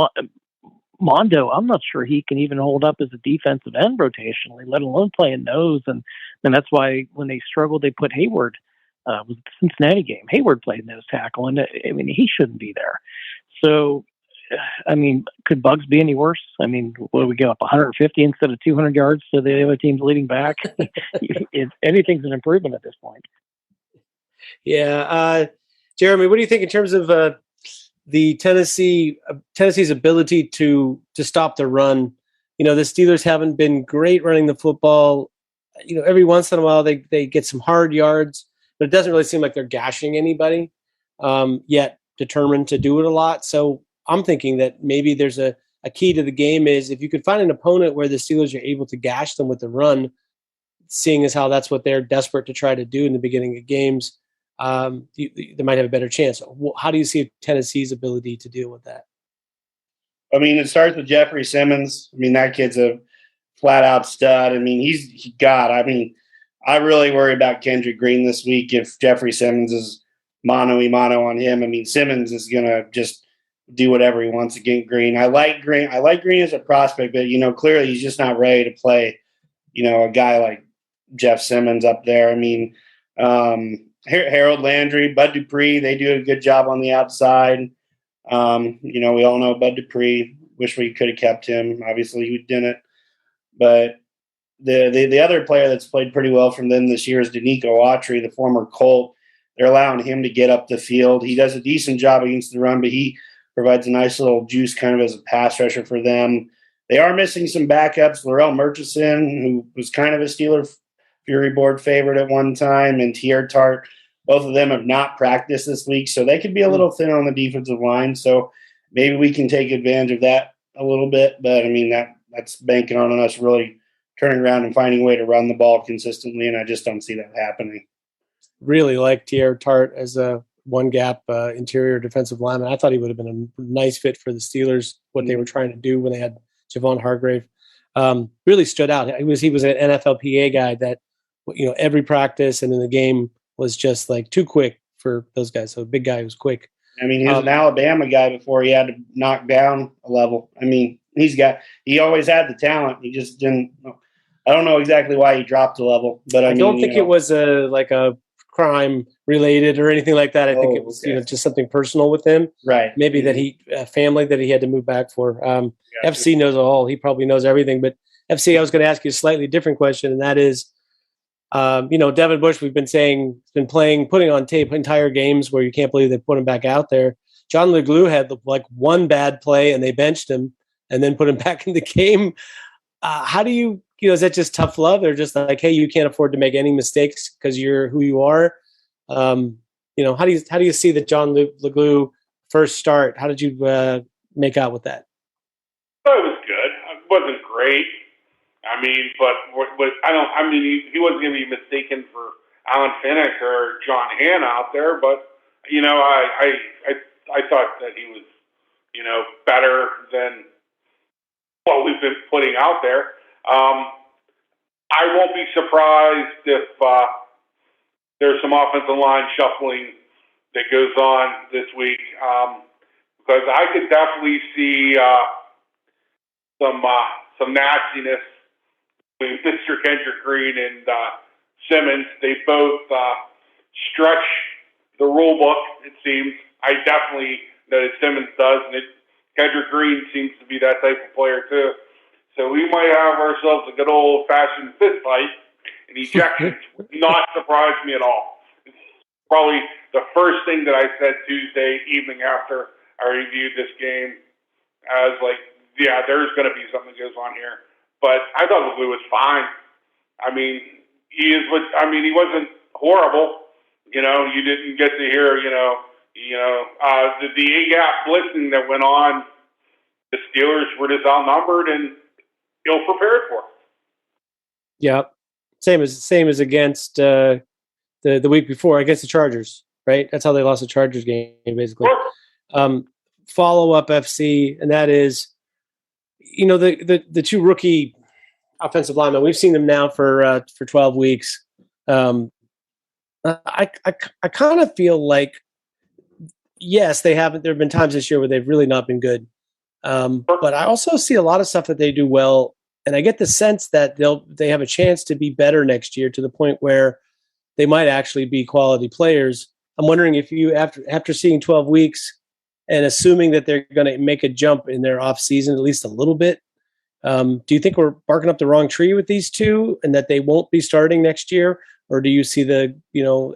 Mondo, I'm not sure he can even hold up as a defensive end rotationally, let alone playing nose, and that's why when they struggled, they put Hayward. Was the Cincinnati game? Hayward played nose tackle, and he shouldn't be there. So, could Buggs be any worse? What do we give up 150 instead of 200 yards to the other team's leading back? Anything's an improvement at this point. Yeah, Jeremy, what do you think in terms of the Tennessee's ability to stop the run? The Steelers haven't been great running the football. Every once in a while they get some hard yards, but it doesn't really seem like they're gashing anybody. yet determined to do it a lot. So I'm thinking that maybe there's a key to the game is if you could find an opponent where the Steelers are able to gash them with the run, seeing as how that's what they're desperate to try to do in the beginning of games, they might have a better chance. How do you see Tennessee's ability to deal with that? I mean, it starts with Jeffrey Simmons. I mean, that kid's a flat-out stud. I mean, I really worry about Kendrick Green this week if Jeffrey Simmons is mano-a-mano on him. I mean, Simmons is going to just do whatever he wants against Green. I like Green as a prospect, but, clearly he's just not ready to play, a guy like Jeff Simmons up there. I mean, Harold Landry, Bud Dupree, they do a good job on the outside. We all know Bud Dupree. Wish we could have kept him. Obviously, we didn't. But the other player that's played pretty well from them this year is Danico Autry, the former Colt. They're allowing him to get up the field. He does a decent job against the run, but he provides a nice little juice kind of as a pass rusher for them. They are missing some backups. Laurel Murchison, who was kind of a Steeler Fury Board favorite at one time, and Tier Tart. Both of them have not practiced this week, so they could be a little thin on the defensive line. So maybe we can take advantage of that a little bit. But, I mean, that's banking on us really turning around and finding a way to run the ball consistently, and I just don't see that happening. Really like Tier Tart as a one-gap interior defensive lineman. I thought he would have been a nice fit for the Steelers, what they were trying to do when they had Javon Hargrave. Really stood out. He was an NFLPA guy that, every practice and in the game was just like too quick for those guys. So a big guy who's quick. I mean, he was an Alabama guy before he had to knock down a level. I mean, he always had the talent. He just didn't. I don't know exactly why he dropped a level, but I don't think it was a crime related or anything like that. I think it was just something personal with him. Right. Maybe that family that he had to move back for. FC knows it all. He probably knows everything. But FC, I was going to ask you a slightly different question, and that is, Devin Bush, we've been saying, has been putting on tape entire games where you can't believe they put him back out there. John LeGlue had one bad play and they benched him and then put him back in the game. How do you, is that just tough love or just like, hey, you can't afford to make any mistakes because you're who you are? How do you see that John LeGlue first start? How did you make out with that? It was good. It wasn't great. I mean, he wasn't going to be mistaken for Alan Finnick or John Hanna out there, but, I thought that he was, better than what we've been putting out there. I won't be surprised if there's some offensive line shuffling that goes on this week, because I could definitely see some nastiness with Mr. Kendrick Green and Simmons. They both stretch the rule book, it seems. I definitely know that Simmons does, and Kendrick Green seems to be that type of player too. So we might have ourselves a good old-fashioned fist fight, and ejections would not surprise me at all. It's probably the first thing that I said Tuesday evening after I reviewed this game. I was like, yeah, there's going to be something that goes on here. But I thought LeGlue was fine. I mean, he wasn't horrible. You didn't get to hear, the A-gap blitzing that went on. The Steelers were just outnumbered and ill-prepared for. Yeah, same as against the week before against the Chargers, right? That's how they lost the Chargers game, basically. Sure. Follow-up FC, and that is, the two rookie offensive linemen. We've seen them now for 12 weeks. I kind of feel like, yes, they haven't. There have been times this year where they've really not been good. But I also see a lot of stuff that they do well, and I get the sense that they have a chance to be better next year to the point where they might actually be quality players. I'm wondering if you, after seeing 12 weeks and assuming that they're going to make a jump in their off season at least a little bit, do you think we're barking up the wrong tree with these two and that they won't be starting next year, or do you see the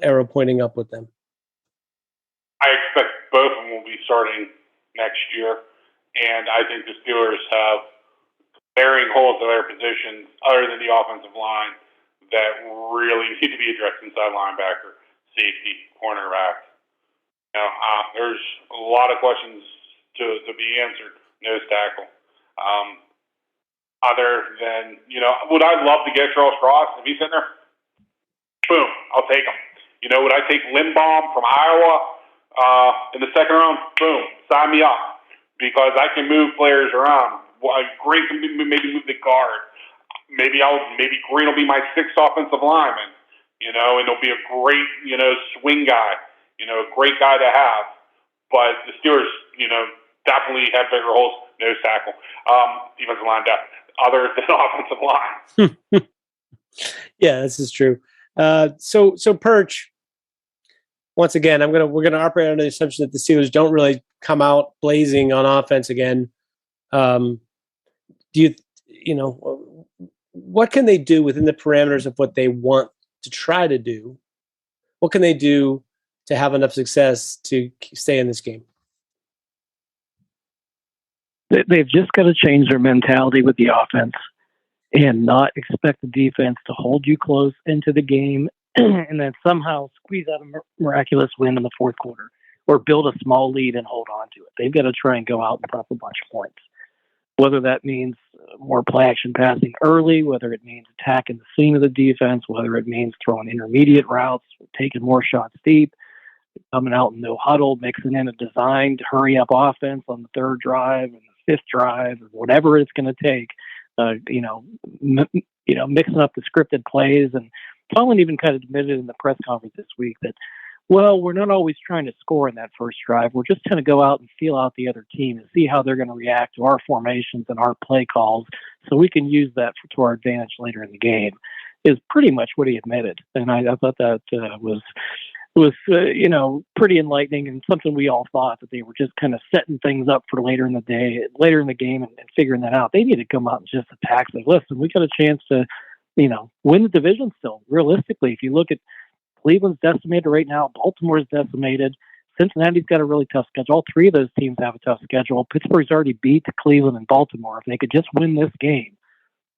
arrow pointing up with them? I expect both of them will be starting next year. And I think the Steelers have varying holes in their positions other than the offensive line that really need to be addressed inside linebacker, safety, cornerback. There's a lot of questions to be answered. Nose tackle. Other than, would I love to get Charles Cross if he's in there? Boom, I'll take him. Would I take Lindbaum from Iowa in the second round? Boom, sign me up, because I can move players around. Green can maybe move the guard. Maybe Green will be my sixth offensive lineman. And he'll be a great swing guy. A great guy to have. But the Steelers definitely have bigger holes. Nose tackle, defensive line depth, other than offensive line. Yeah, this is true. So Perch. Once again, we're gonna operate under the assumption that the Steelers don't really come out blazing on offense again. What can they do within the parameters of what they want to try to do? What can they do to have enough success to stay in this game? They've just got to change their mentality with the offense and not expect the defense to hold you close into the game and then somehow squeeze out a miraculous win in the fourth quarter or build a small lead and hold on to it. They've got to try and go out and drop a bunch of points. Whether that means more play action passing early, whether it means attacking the seam of the defense, whether it means throwing intermediate routes, taking more shots deep, coming out in no huddle, mixing in a designed hurry up offense on the third drive and the fifth drive, or whatever it's going to take. Mixing up the scripted plays. And Kohlman even kind of admitted in the press conference this week that, we're not always trying to score in that first drive. We're just going to go out and feel out the other team and see how they're going to react to our formations and our play calls, so we can use that to our advantage later in the game, is pretty much what he admitted. And I thought that was pretty enlightening, and something we all thought, that they were just kind of setting things up for later in the game and figuring that out. They need to come out and just attack. Say, listen, we got a chance to, win the division still. Realistically, if you look at Cleveland's decimated right now, Baltimore's decimated, Cincinnati's got a really tough schedule. All three of those teams have a tough schedule. Pittsburgh's already beat Cleveland and Baltimore. If they could just win this game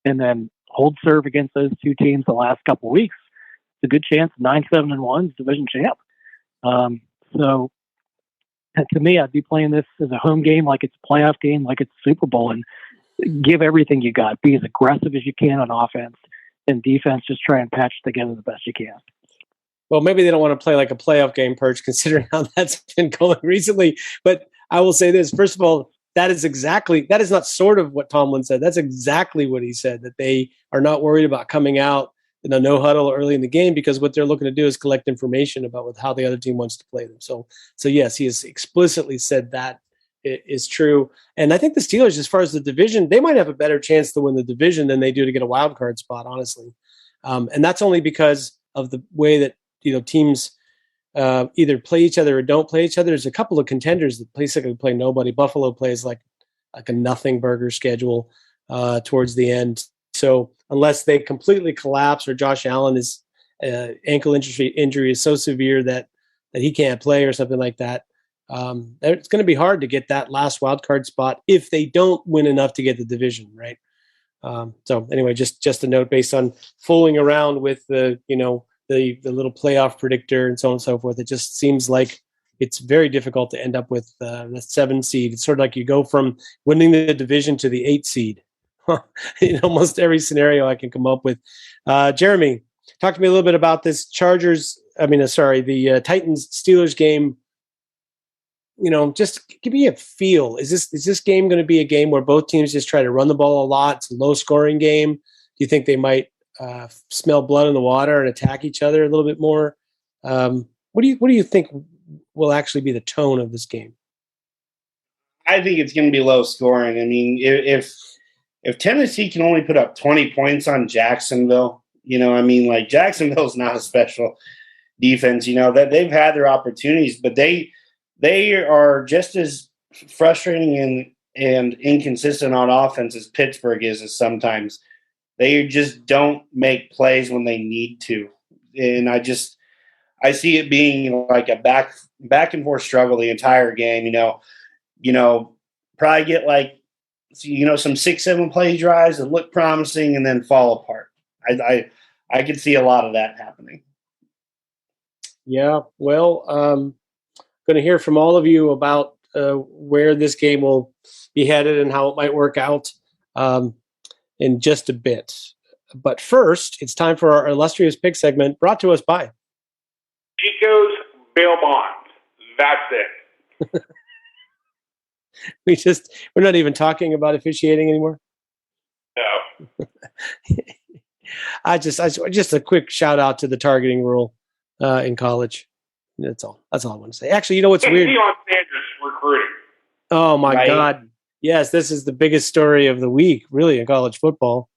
and then hold serve against those two teams the last couple of weeks, a good chance 9-7-1 division champ. So to me, I'd be playing this as a home game, like it's a playoff game, like it's a Super Bowl, and give everything you got. Be as aggressive as you can on offense, and defense, just try and patch together the best you can. Well, maybe they don't want to play like a playoff game, Perch, considering how that's been going recently. But I will say this. First of all, that is not sort of what Tomlin said. That's exactly what he said, that they are not worried about coming out in a no huddle early in the game, because what they're looking to do is collect information about how the other team wants to play them. So yes, he has explicitly said that is true. And I think the Steelers, as far as the division, they might have a better chance to win the division than they do to get a wild card spot, honestly. And that's only because of the way that teams either play each other or don't play each other. There's a couple of contenders that basically play nobody. Buffalo plays like a nothing burger schedule towards the end. So unless they completely collapse, or Josh Allen is ankle injury is so severe that he can't play or something like that, it's going to be hard to get that last wild card spot if they don't win enough to get the division, right? So anyway, just a note based on fooling around with the little playoff predictor and so on and so forth. It just seems like it's very difficult to end up with the 7 seed. It's sort of like you go from winning the division to the 8 seed in almost every scenario I can come up with. Jeremy, talk to me a little bit about this the Titans Steelers game. Just give me a feel. Is this game going to be a game where both teams just try to run the ball a lot? It's a low scoring game. Do you think they might smell blood in the water and attack each other a little bit more? What do you think will actually be the tone of this game? I think it's going to be low scoring. I mean, if Tennessee can only put up 20 points on Jacksonville, Jacksonville's not a special defense. That they've had their opportunities, but they are just as frustrating and inconsistent on offense as Pittsburgh is sometimes. They just don't make plays when they need to. And I see it being like a back and forth struggle the entire game. Probably get some 6-7 play drives that look promising and then fall apart. I could see a lot of that happening. Yeah. Well, going to hear from all of you about where this game will be headed and how it might work out in just a bit. But first, it's time for our illustrious pick segment brought to us by Chico's bail bonds. That's it. We're not even talking about officiating anymore. No. Just a quick shout out to the targeting rule in college. That's all I want to say. Actually, you know what's weird? Deion Sanders recruiting. Oh my God. Yes, this is the biggest story of the week, really, in college football.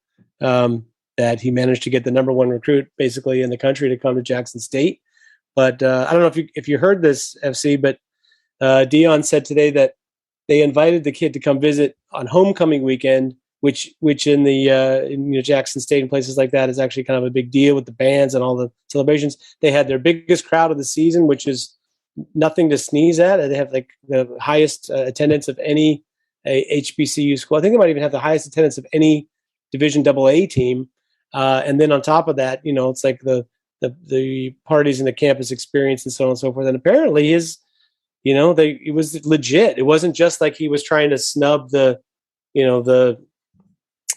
That he managed to get the number one recruit basically in the country to come to Jackson State. But I don't know if you heard this, FC, but Deion said today that they invited the kid to come visit on homecoming weekend, which in the Jackson State and places like that is actually kind of a big deal with the bands and all the celebrations. They had their biggest crowd of the season, which is nothing to sneeze at. They have like the highest attendance of any HBCU school. I think they might even have the highest attendance of any Division AA team. And then on top of that, it's like the parties in the campus experience and so on and so forth. And apparently it was legit. It wasn't just like he was trying to snub the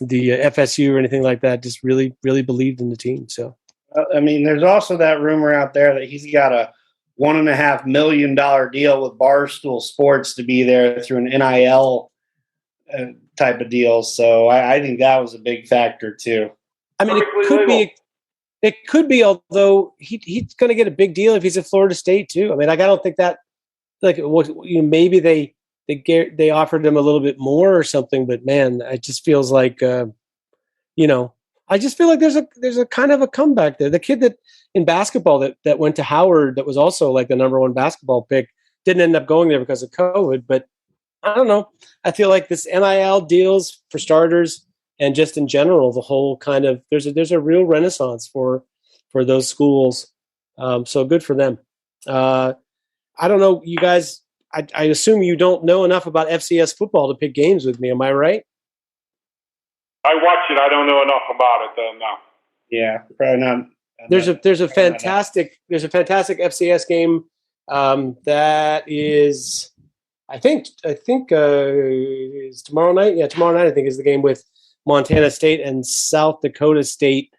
FSU or anything like that. Just really, really believed in the team. So, there's also that rumor out there that he's got a $1.5 million deal with Barstool Sports to be there through an NIL type of deal. So I think that was a big factor too. It could be, although he's going to get a big deal if he's at Florida State too. I don't think that maybe they offered him a little bit more or something, but man, it just feels like, I just feel like there's a kind of a comeback there. The kid that in basketball that went to Howard, that was also like the number one basketball pick, didn't end up going there because of COVID, but I don't know. I feel like this NIL deals for starters, and just in general, the whole kind of there's a real renaissance for those schools. So good for them. I don't know, you guys. I assume you don't know enough about FCS football to pick games with me. Am I right? I watch it. I don't know enough about it, though. No. Yeah, probably not. There's a fantastic FCS game that is. I think is tomorrow night. Yeah, tomorrow night I think is the game with Montana State and South Dakota State.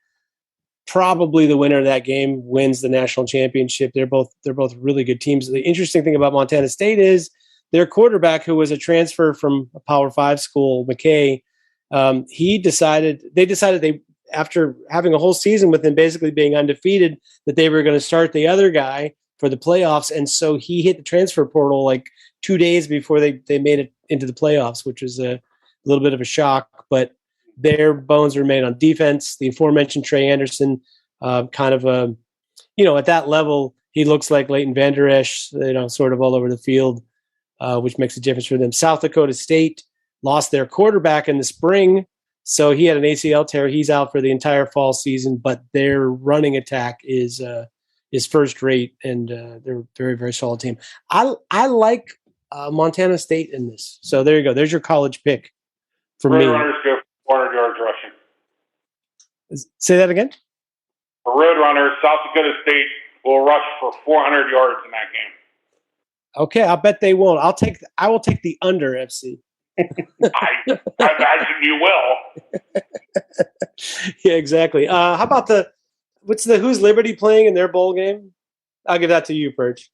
Probably the winner of that game wins the national championship. They're both really good teams. The interesting thing about Montana State is their quarterback, who was a transfer from a Power 5 school, McKay. They decided after having a whole season with him basically being undefeated, that they were going to start the other guy for the playoffs, and so he hit the transfer portal like 2 days before they made it into the playoffs, which was a little bit of a shock. But their bones are made on defense. The aforementioned Trey Anderson, at that level, he looks like Leighton Vander Esch, sort of all over the field, which makes a difference for them. South Dakota State lost their quarterback in the spring, so he had an ACL tear. He's out for the entire fall season, but their running attack is first rate, and they're a very, very solid team. I like Montana State in this. So there you go. There's your college pick for me. Roadrunners go for 400 yards rushing. Say that again? For Roadrunners, South Dakota State will rush for 400 yards in that game. Okay, I'll bet they won't. I will take the under, FC. I imagine you will. Yeah, exactly. How about who's Liberty playing in their bowl game? I'll give that to you, Perch.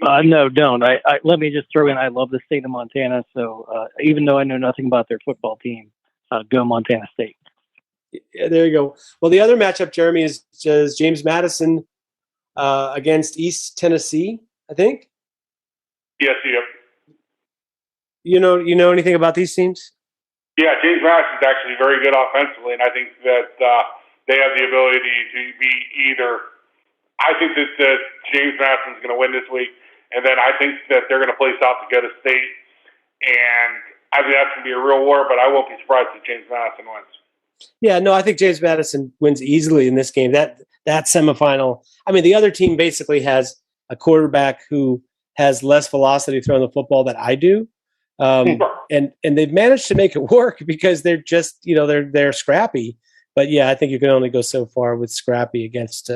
No, don't. I let me just throw in. I love the state of Montana, so even though I know nothing about their football team, go Montana State. Yeah, there you go. Well, the other matchup, Jeremy, is James Madison against East Tennessee, I think. Yes, yep. You know anything about these teams? Yeah, James Madison's actually very good offensively, and I think that they have the ability to be either. I think that James Madison's going to win this week, and then I think that they're going to play South Dakota State, and I think that's going to be a real war, but I won't be surprised if James Madison wins. Yeah, no, I think James Madison wins easily in this game. That semifinal. I mean, the other team basically has a quarterback who has less velocity throwing the football than I do. And they've managed to make it work because they're just, they're scrappy. But yeah, I think you can only go so far with scrappy against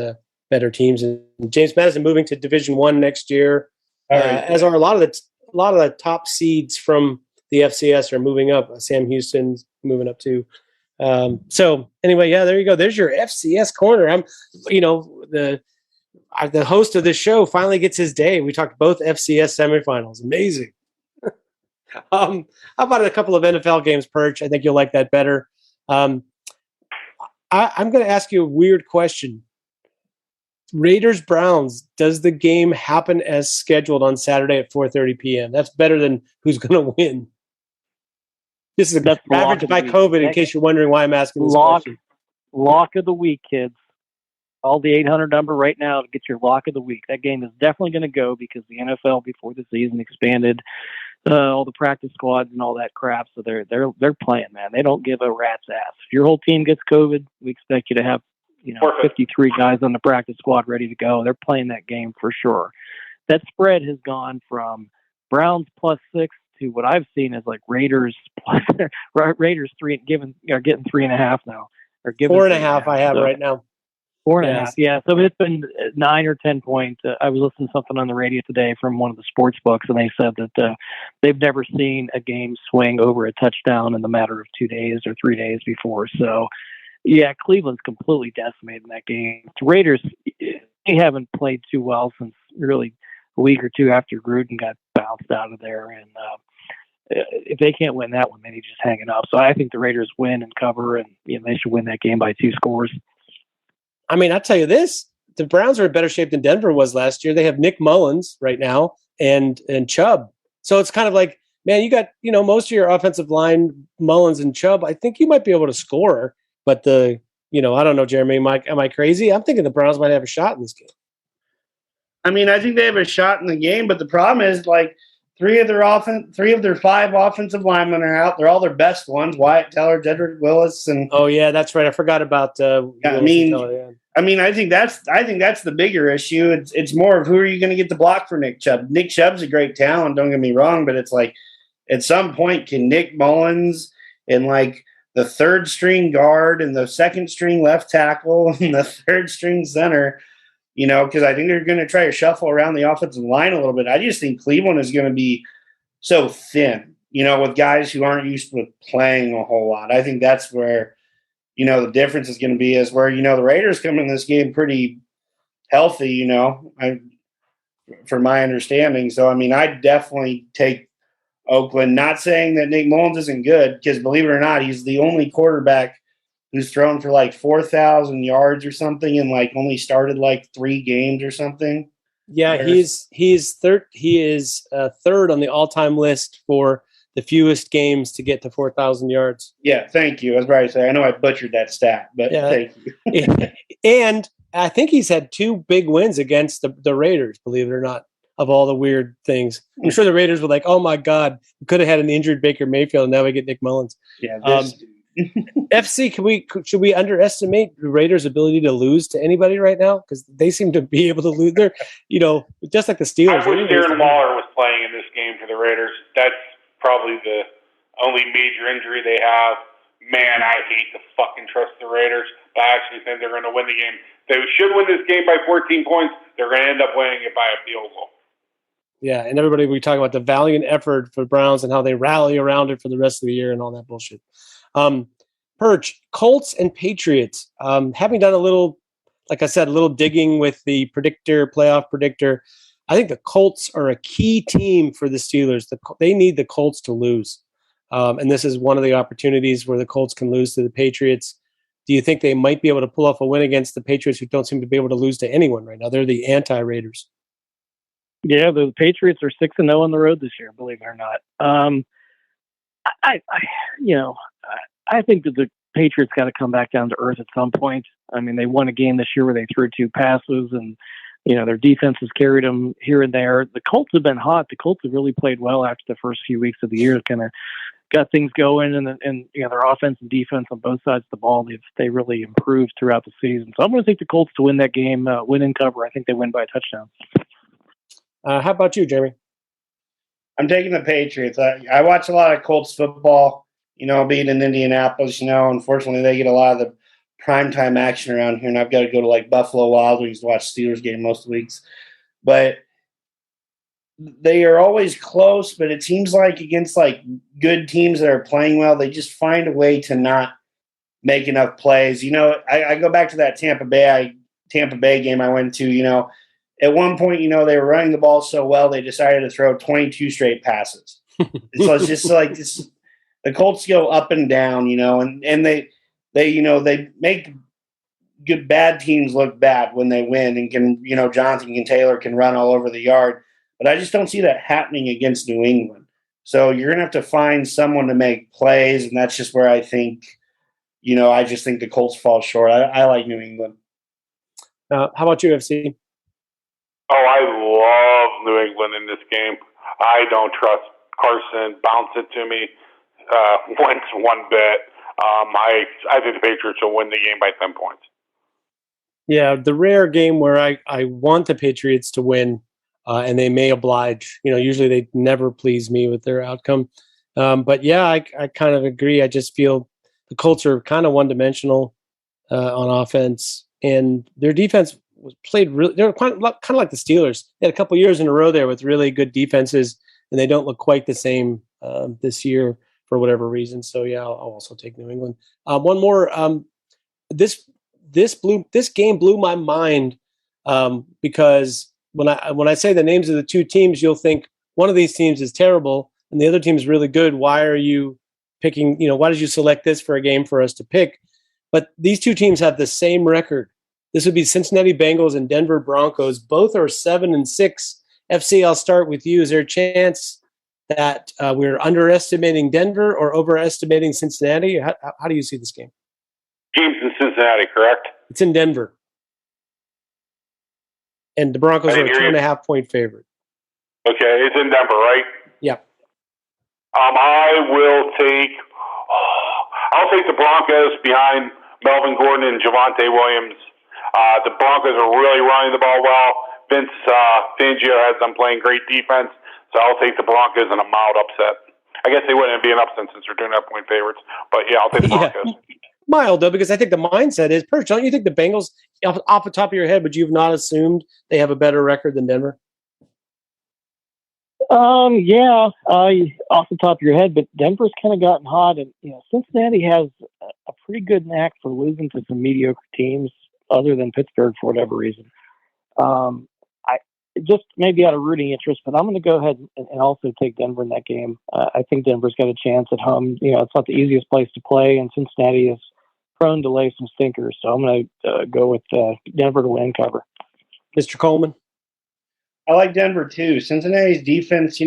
better teams. And James Madison moving to Division I next year, as are a lot of the top seeds from the FCS are moving up. Sam Houston's moving up too. So anyway, yeah, there you go. There's your FCS corner. The host of this show finally gets his day. We talked both FCS semifinals. Amazing. How about a couple of NFL games, Perch? I think you'll like that better. I'm going to ask you a weird question. Raiders Browns, does the game happen as scheduled on Saturday at 4:30 p.m.? That's better than who's going to win. This is averaged by COVID, in case you're wondering why I'm asking this question. Lock of the week, kids. Call the 800 number right now to get your lock of the week. That game is definitely going to go because the NFL before the season expanded all the practice squads and all that crap. So they're playing, man. They don't give a rat's ass. If your whole team gets COVID, we expect you to have 53 guys on the practice squad ready to go. They're playing that game for sure. That spread has gone from Browns +6 to what I've seen is like Raiders Raiders getting 3.5 now. Or 4.5 I have right now. 4.5, yeah. So it's been 9 or 10 points. I was listening to something on the radio today from one of the sports books, and they said that they've never seen a game swing over a touchdown in the matter of 2 days or 3 days before. So, yeah, Cleveland's completely decimated in that game. The Raiders, they haven't played too well since really a week or two after Gruden got bounced out of there. And if they can't win that one, then he's just hanging up. So I think the Raiders win and cover, and they should win that game by 2 scores. I mean, I'll tell you this. The Browns are in better shape than Denver was last year. They have Nick Mullins right now and Chubb. So it's kind of like, man, you got, most of your offensive line, Mullins and Chubb. I think you might be able to score. But I don't know, Jeremy, am I crazy? I'm thinking the Browns might have a shot in this game. I mean, I think they have a shot in the game, but the problem is, like, 3 of their 5 offensive linemen are out. They're all their best ones: Wyatt Teller, Jedrick Willis, and oh yeah, that's right. I forgot about. I think that's the bigger issue. It's more of who are you going to get to block for Nick Chubb. Nick Chubb's a great talent. Don't get me wrong, but it's like at some point, can Nick Mullins and like the 3rd string guard and the 2nd string left tackle and the 3rd string center, because I think they're going to try to shuffle around the offensive line a little bit. I just think Cleveland is going to be so thin, with guys who aren't used to playing a whole lot. I think that's where, the difference is going to be is where, the Raiders come in this game pretty healthy, for my understanding. So, I mean, I'd definitely take Oakland, not saying that Nick Mullins isn't good, because believe it or not, he's the only quarterback who's thrown for like 4,000 yards or something and like only started like 3 games or something. Yeah, he's third. He is 3rd on the all-time list for the fewest games to get to 4,000 yards. Yeah, thank you. I was about to say, I know I butchered that stat, but thank you. And I think he's had 2 big wins against the Raiders, believe it or not, of all the weird things. I'm sure the Raiders were like, oh my God, we could have had an injured Baker Mayfield, and now we get Nick Mullins. Yeah, FC, should we underestimate the Raiders' ability to lose to anybody right now? Because they seem to be able to lose. They're, just like the Steelers. I wish Darren Waller was playing in this game for the Raiders. That's probably the only major injury they have. Man, I hate to fucking trust the Raiders, but I actually think they're going to win the game. They should win this game by 14 points. They're going to end up winning it by a field goal. Yeah, and everybody we talk about the valiant effort for the Browns and how they rally around it for the rest of the year and all that bullshit. Perch, Colts and Patriots. Having done a little digging with the playoff predictor, I think the Colts are a key team for the Steelers. They need the Colts to lose. And this is one of the opportunities where the Colts can lose to the Patriots. Do you think they might be able to pull off a win against the Patriots, who don't seem to be able to lose to anyone right now? They're the anti-Raiders. Yeah, the Patriots are 6-0 on the road this year, believe it or not. I think that the Patriots got to come back down to earth at some point. I mean, they won a game this year where they threw 2 passes, and their defense has carried them here and there. The Colts have been hot. The Colts have really played well after the first few weeks of the year. Kind of got things going, and their offense and defense on both sides of the ball, they really improved throughout the season. So I'm going to take the Colts to win that game, win and cover. I think they win by a touchdown. How about you, Jeremy? I'm taking the Patriots. I watch a lot of Colts football, being in Indianapolis. Unfortunately, they get a lot of the primetime action around here, and I've got to go to like Buffalo Wild Wings to watch Steelers game most weeks. But they are always close, but it seems like against like good teams that are playing well, they just find a way to not make enough plays. I go back to that Tampa Bay game I went to. At one point, they were running the ball so well they decided to throw 22 straight passes. So it's just like this. The Colts go up and down, and they make good bad teams look bad when they win, and Jonathan and Taylor can run all over the yard. But I just don't see that happening against New England. So you're going to have to find someone to make plays, and that's just where I think, I just think the Colts fall short. I like New England. How about you, FC? Oh, I love New England in this game. I don't trust Carson. Bounce it to me. Wentz one bit. I think the Patriots will win the game by 10 points. Yeah, the rare game where I want the Patriots to win, and they may oblige. Usually they never please me with their outcome. But yeah, I kind of agree. I just feel the Colts are kind of one-dimensional on offense, and their defense was played really. They're kind of like the Steelers. They had a couple years in a row there with really good defenses, and they don't look quite the same this year for whatever reason. So yeah, I'll also take New England. One more. This game blew my mind because when I say the names of the two teams, you'll think one of these teams is terrible and the other team is really good. Why are you picking? Why did you select this for a game for us to pick? But these two teams have the same record. This would be Cincinnati Bengals and Denver Broncos. Both are 7-6. FC, I'll start with you. Is there a chance that we're underestimating Denver or overestimating Cincinnati? How do you see this game? Game's in Cincinnati, correct? It's in Denver. And the Broncos are a 2.5-point favorite. Okay, it's in Denver, right? Yeah. I'll take the Broncos behind Melvin Gordon and Javonte Williams. The Broncos are really running the ball well. Vince Fangio has them playing great defense, so I'll take the Broncos in a mild upset. I guess they wouldn't be an upset since they're 2.5-point favorites, but yeah, I'll take the Broncos. Yeah. Mild, though, because I think the mindset is, Perch, don't you think the Bengals, off the top of your head, would you have not assumed they have a better record than Denver? Yeah, off the top of your head, but Denver's kind of gotten hot, and Cincinnati has a pretty good knack for losing to some mediocre teams, other than Pittsburgh for whatever reason. I just maybe out of rooting interest, but I'm going to go ahead and also take Denver in that game. I think Denver's got a chance at home. It's not the easiest place to play, and Cincinnati is prone to lay some stinkers. So I'm going to go with Denver to win cover. Mr. Kohlman? I like Denver too. Cincinnati's defense,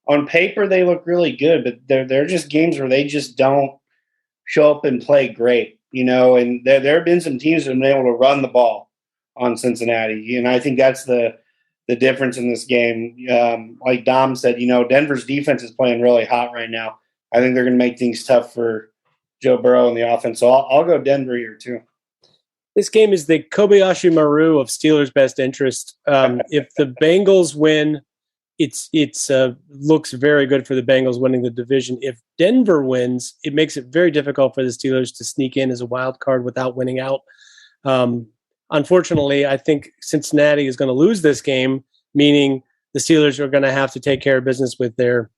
on paper they look really good, but they're just games where they just don't show up and play great, and there have been some teams that have been able to run the ball on Cincinnati, and I think that's the difference in this game. Like Dom said, Denver's defense is playing really hot right now. I think they're going to make things tough for Joe Burrow in the offense, so I'll go Denver here too. This game is the Kobayashi Maru of Steelers' best interest. If the Bengals win, it's looks very good for the Bengals winning the division. If Denver wins, it makes it very difficult for the Steelers to sneak in as a wild card without winning out. Unfortunately, I think Cincinnati is going to lose this game, meaning the Steelers are going to have to take care of business with their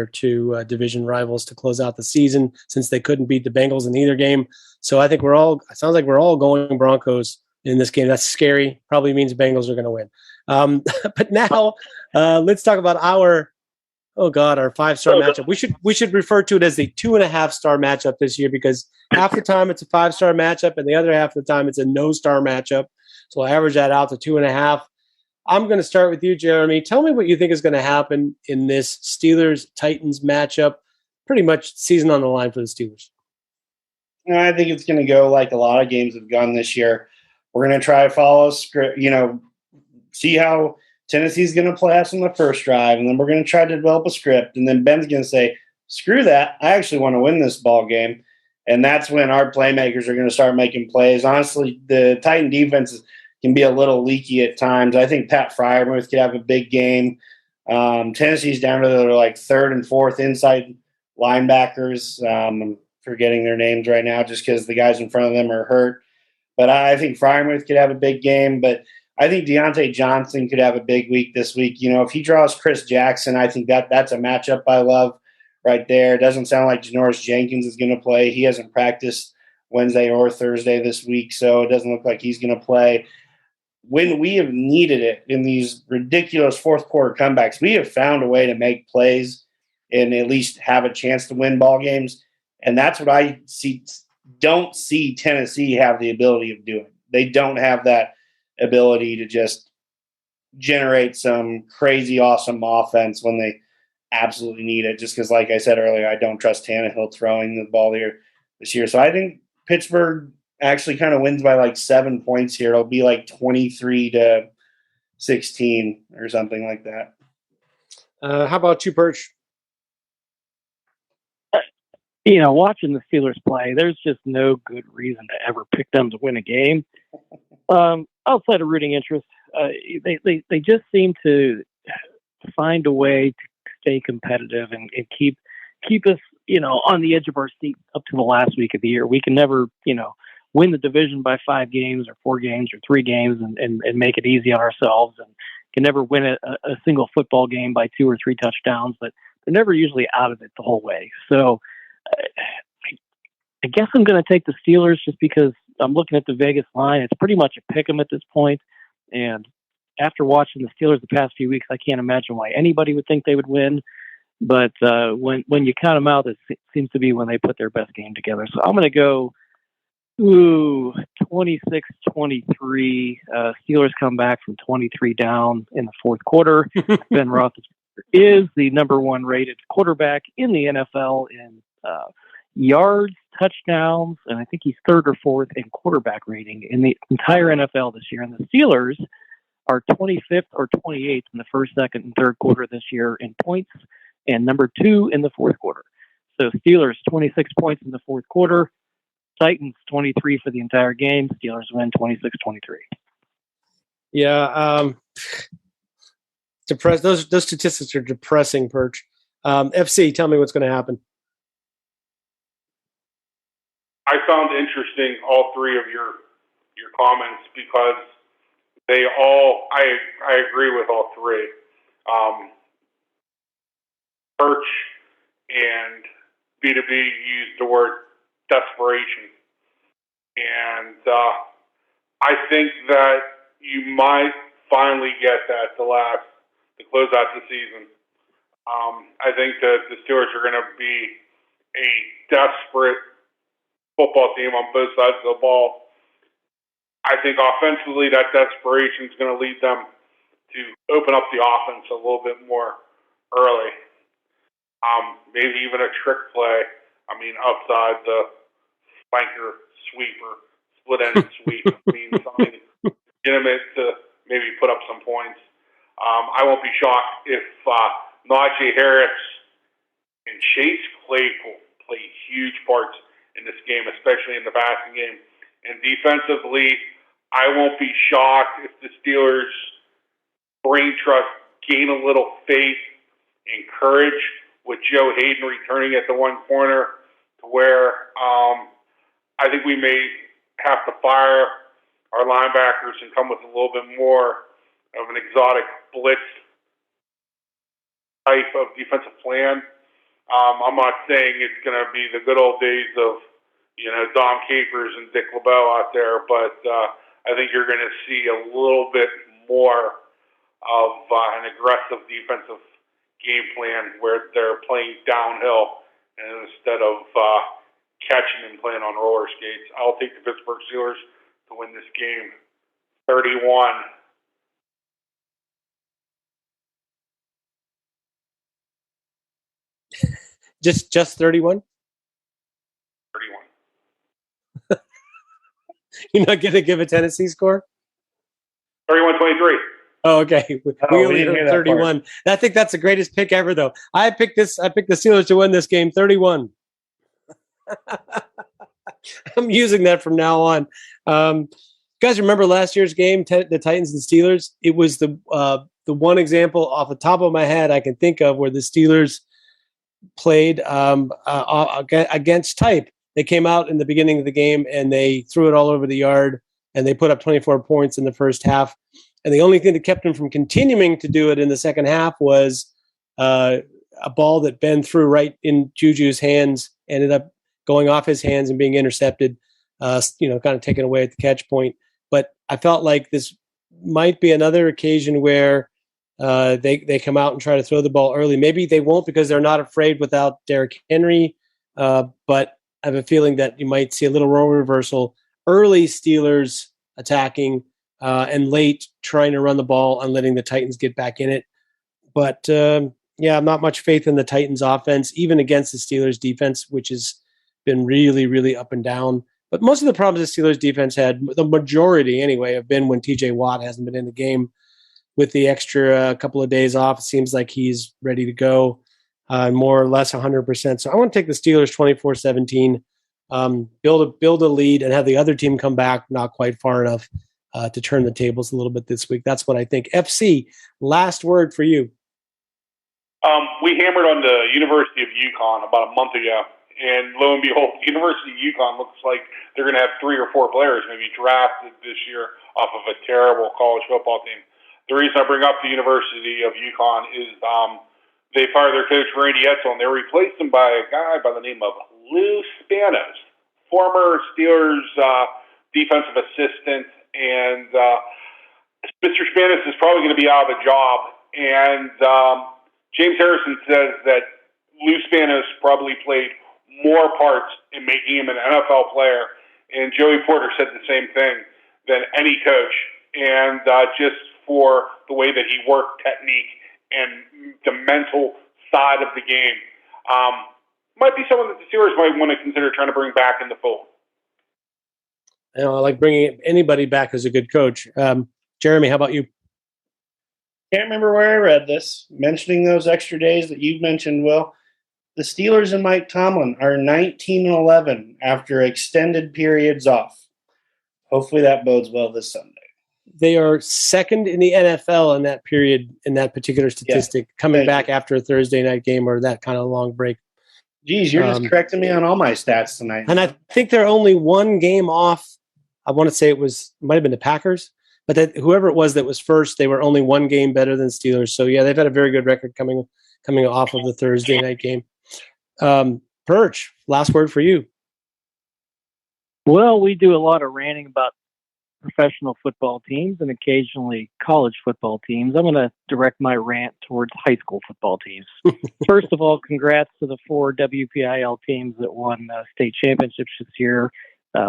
two division rivals to close out the season, since they couldn't beat the Bengals in either game. So I think it sounds like we're all going Broncos in this game. That's scary. Probably means Bengals are going to win. But now let's talk about our 5-star matchup. We should refer to it as the 2.5-star matchup this year, because half the time it's a 5-star matchup and the other half of the time it's a no-star matchup. So I'll average that out to 2.5. I'm going to start with you, Jeremy. Tell me what you think is going to happen in this Steelers-Titans matchup. Pretty much season on the line for the Steelers. I think it's going to go like a lot of games have gone this year. We're going to try to follow script, see how Tennessee's going to play us on the first drive, and then we're going to try to develop a script, and then Ben's going to say, screw that, I actually want to win this ball game. And that's when our playmakers are going to start making plays. Honestly, the Titan defense can be a little leaky at times. I think Pat Freiermuth could have a big game. Tennessee's down to their 3rd and 4th inside linebackers. forgetting their names right now just because the guys in front of them are hurt. But I think Freiermuth could have a big game. But I think Deontay Johnson could have a big week this week. If he draws Chris Jackson, I think that's a matchup I love right there. It doesn't sound like Janoris Jenkins is going to play. He hasn't practiced Wednesday or Thursday this week, so it doesn't look like he's going to play. When we have needed it in these ridiculous fourth quarter comebacks, we have found a way to make plays and at least have a chance to win ball games. And that's what I don't see Tennessee have the ability of doing. They don't have that ability to just generate some crazy awesome offense when they absolutely need it. Just because, like I said earlier, I don't trust Tannehill throwing the ball here this year. So I think Pittsburgh actually kind of wins by like 7 points here. It'll be like 23-16 or something like that. How about you, Perch? Watching the Steelers play, there's just no good reason to ever pick them to win a game. Outside of rooting interest, they just seem to find a way to stay competitive and keep us, on the edge of our seat up to the last week of the year. We can never, win the division by 5 games or 4 games or 3 games and make it easy on ourselves, and can never win a single football game by 2 or 3 touchdowns, but they're never usually out of it the whole way. So I guess I'm going to take the Steelers just because I'm looking at the Vegas line. It's pretty much a pick 'em at this point. And after watching the Steelers the past few weeks, I can't imagine why anybody would think they would win. But when you count them out, it seems to be when they put their best game together. So I'm going to go 26-23. Steelers come back from 23 down in the fourth quarter. Ben Roethlisberger is the number 1 rated quarterback in the NFL in yards, touchdowns, and I think he's 3rd or 4th in quarterback rating in the entire NFL this year. And the Steelers are 25th or 28th in the first, second, and third quarter this year in points, and number 2 in the fourth quarter. So Steelers 26 points in the fourth quarter, Titans 23 for the entire game. Steelers win 26-23. Yeah, depressed. Those statistics are depressing, Perch. FC, tell me what's going to happen. I found interesting all 3 of your comments because they all I agree with all 3. Perch and B2B used the word desperation, and I think that you might finally get that to close out the season. I think that the Steelers are going to be a desperate football team on both sides of the ball. I think offensively that desperation is going to lead them to open up the offense a little bit more early. Maybe even a trick play. Outside the flanker sweeper, split-end sweep. Something legitimate to maybe put up some points. I won't be shocked if Najee Harris and Chase Claypool play huge parts in this game, especially in the passing game. And defensively, I won't be shocked if the Steelers' brain trust gain a little faith and courage with Joe Hayden returning at the one corner, to where I think we may have to fire our linebackers and come with a little bit more of an exotic blitz type of defensive plan. I'm not saying it's going to be the good old days of, Dom Capers and Dick LeBeau out there, but I think you're going to see a little bit more of an aggressive defensive game plan where they're playing downhill and instead of catching and playing on roller skates. I'll take the Pittsburgh Steelers to win this game 31. Just 31? 31. You're not going to give a Tennessee score? 31-23. Oh, okay. We only didn't hear heard that 31. I think that's the greatest pick ever, though. I picked the Steelers to win this game 31. I'm using that from now on. You guys remember last year's game, the Titans and Steelers? It was the one example off the top of my head I can think of where the Steelers played against type. they came out in the beginning of the game and they threw it all over the yard, and they put up 24 points in the first half. And the only thing that kept them from continuing to do it in the second half was a ball that Ben threw right in Juju's hands, ended up going off his hands and being intercepted, kind of taken away at the catch point. But I felt like this might be another occasion where they come out and try to throw the ball early. Maybe they won't because they're not afraid without Derrick Henry, but I have a feeling that you might see a little role reversal. Early Steelers attacking and late trying to run the ball and letting the Titans get back in it. But, not much faith in the Titans offense, even against the Steelers defense, which has been really, really up and down. But most of the problems the Steelers defense had, the majority anyway, have been when TJ Watt hasn't been in the game. With the extra couple of days off, it seems like he's ready to go, more or less 100%. So I want to take the Steelers 24-17, build a lead, and have the other team come back not quite far enough to turn the tables a little bit this week. That's what I think. FC, last word for you. We hammered on the University of UConn about a month ago, and lo and behold, University of UConn looks like they're going to have 3 or 4 players maybe drafted this year off of a terrible college football team. The reason I bring up the University of UConn is they fired their coach, Randy Edsall, and they replaced him by a guy by the name of Lou Spanos, former Steelers defensive assistant. And Mr. Spanos is probably going to be out of a job. And James Harrison says that Lou Spanos probably played more parts in making him an NFL player, and Joey Porter said the same thing, than any coach. And just for the way that he worked technique and the mental side of the game, might be someone that the Steelers might want to consider trying to bring back in the fold. I like bringing anybody back as a good coach. Jeremy, how about you? Can't remember where I read this, mentioning those extra days that you mentioned, Will. The Steelers and Mike Tomlin are 19-11 after extended periods off. Hopefully that bodes well this Sunday. They are second in the NFL in that period, in that particular statistic, coming back after a Thursday night game or that kind of long break. Geez, you're just correcting me on all my stats tonight. And I think they're only one game off. I want to say it might have been the Packers, but that whoever it was that was first, they were only one game better than Steelers. So yeah, they've had a very good record coming off of the Thursday night game. Perch, last word for you. Well, we do a lot of ranting about professional football teams and occasionally college football teams. I'm going to direct my rant towards high school football teams. First of all, congrats to the 4 WPIL teams that won state championships this year.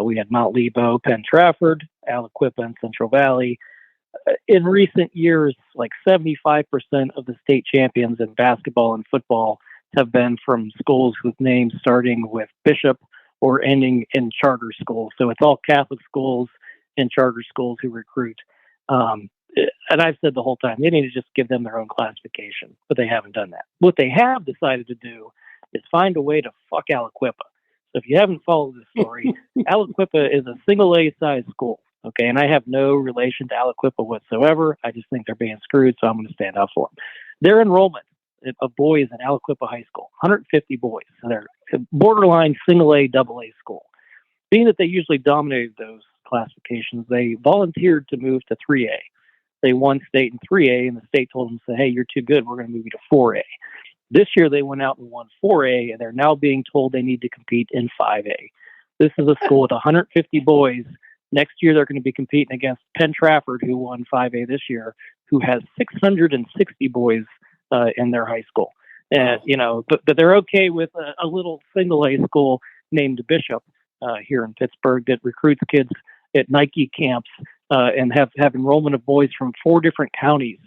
We had Mount Lebo, Penn Trafford, Aliquippa, and Central Valley. In recent years, like 75% of the state champions in basketball and football have been from schools whose names starting with Bishop or ending in charter schools. So it's all Catholic schools and charter schools who recruit. And I've said the whole time, they need to just give them their own classification, but they haven't done that. What they have decided to do is find a way to fuck Aliquippa. So if you haven't followed this story, Aliquippa is a single A size school. Okay. And I have no relation to Aliquippa whatsoever. I just think they're being screwed. So I'm going to stand up for them. Their enrollment of boys in Aliquippa High School, 150 boys. So they're borderline single A, double A school. Being that they usually dominated those classifications, they volunteered to move to 3A. They won state in 3A, and the state told them, hey, you're too good. We're going to move you to 4A. This year they went out and won 4A, and they're now being told they need to compete in 5A. This is a school with 150 boys. Next year they're going to be competing against Penn Trafford, who won 5A this year, who has 660 boys in their high school. And, but they're okay with a little single A school named Bishop here in Pittsburgh that recruits kids at Nike camps and have enrollment of boys from 4 different counties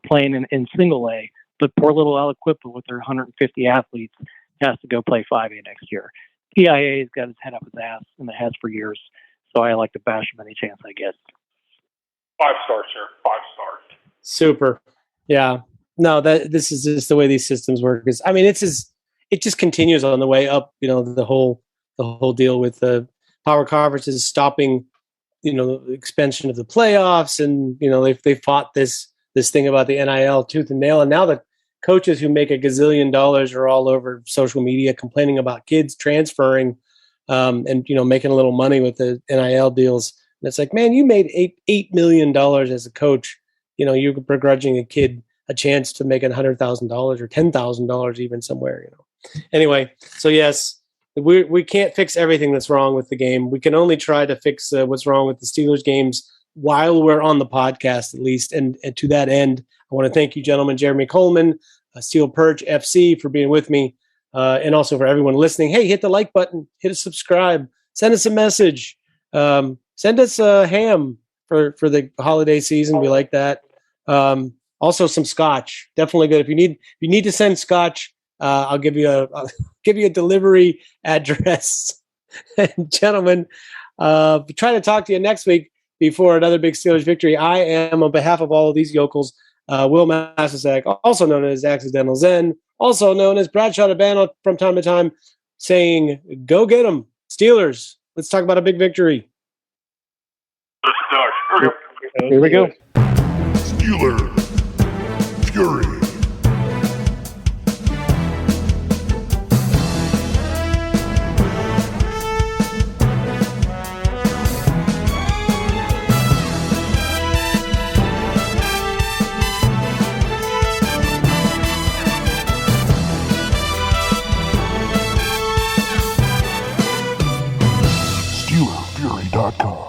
playing in single A. But poor little Aliquippa with their 150 athletes has to go play 5A next year. PIA has got his head up his ass, and it has for years. So I like to bash him any chance I get. 5 stars, sir. 5 stars. Super. Yeah. No, this is just the way these systems work. It just continues on the way up. The whole deal with the power conferences stopping, the expansion of the playoffs, and they fought this thing about the NIL tooth and nail, and now the coaches who make $1 gazillion are all over social media complaining about kids transferring and making a little money with the NIL deals. And it's like, man, you made $8 million as a coach. You're begrudging a kid a chance to make $100,000 or $10,000 even somewhere. Anyway, so yes, we can't fix everything that's wrong with the game. We can only try to fix what's wrong with the Steelers games while we're on the podcast, at least. And to that end, I want to thank you, gentlemen, Jeremy Kohlman, SteelPerch FC, for being with me, and also for everyone listening. Hey, hit the like button, hit a subscribe, send us a message, send us a ham for the holiday season. We like that. Also, some scotch, definitely good. If you need to send scotch, I'll give you a delivery address. And gentlemen, try to talk to you next week before another big Steelers victory. I am, on behalf of all of these yokels, Wil Masisak, also known as Accidental Zen, also known as Bradshaw Abano from time to time, saying, go get them, Steelers. Let's talk about a big victory. Let's start. Here we go. Steeler Fury. SteelPerch.com.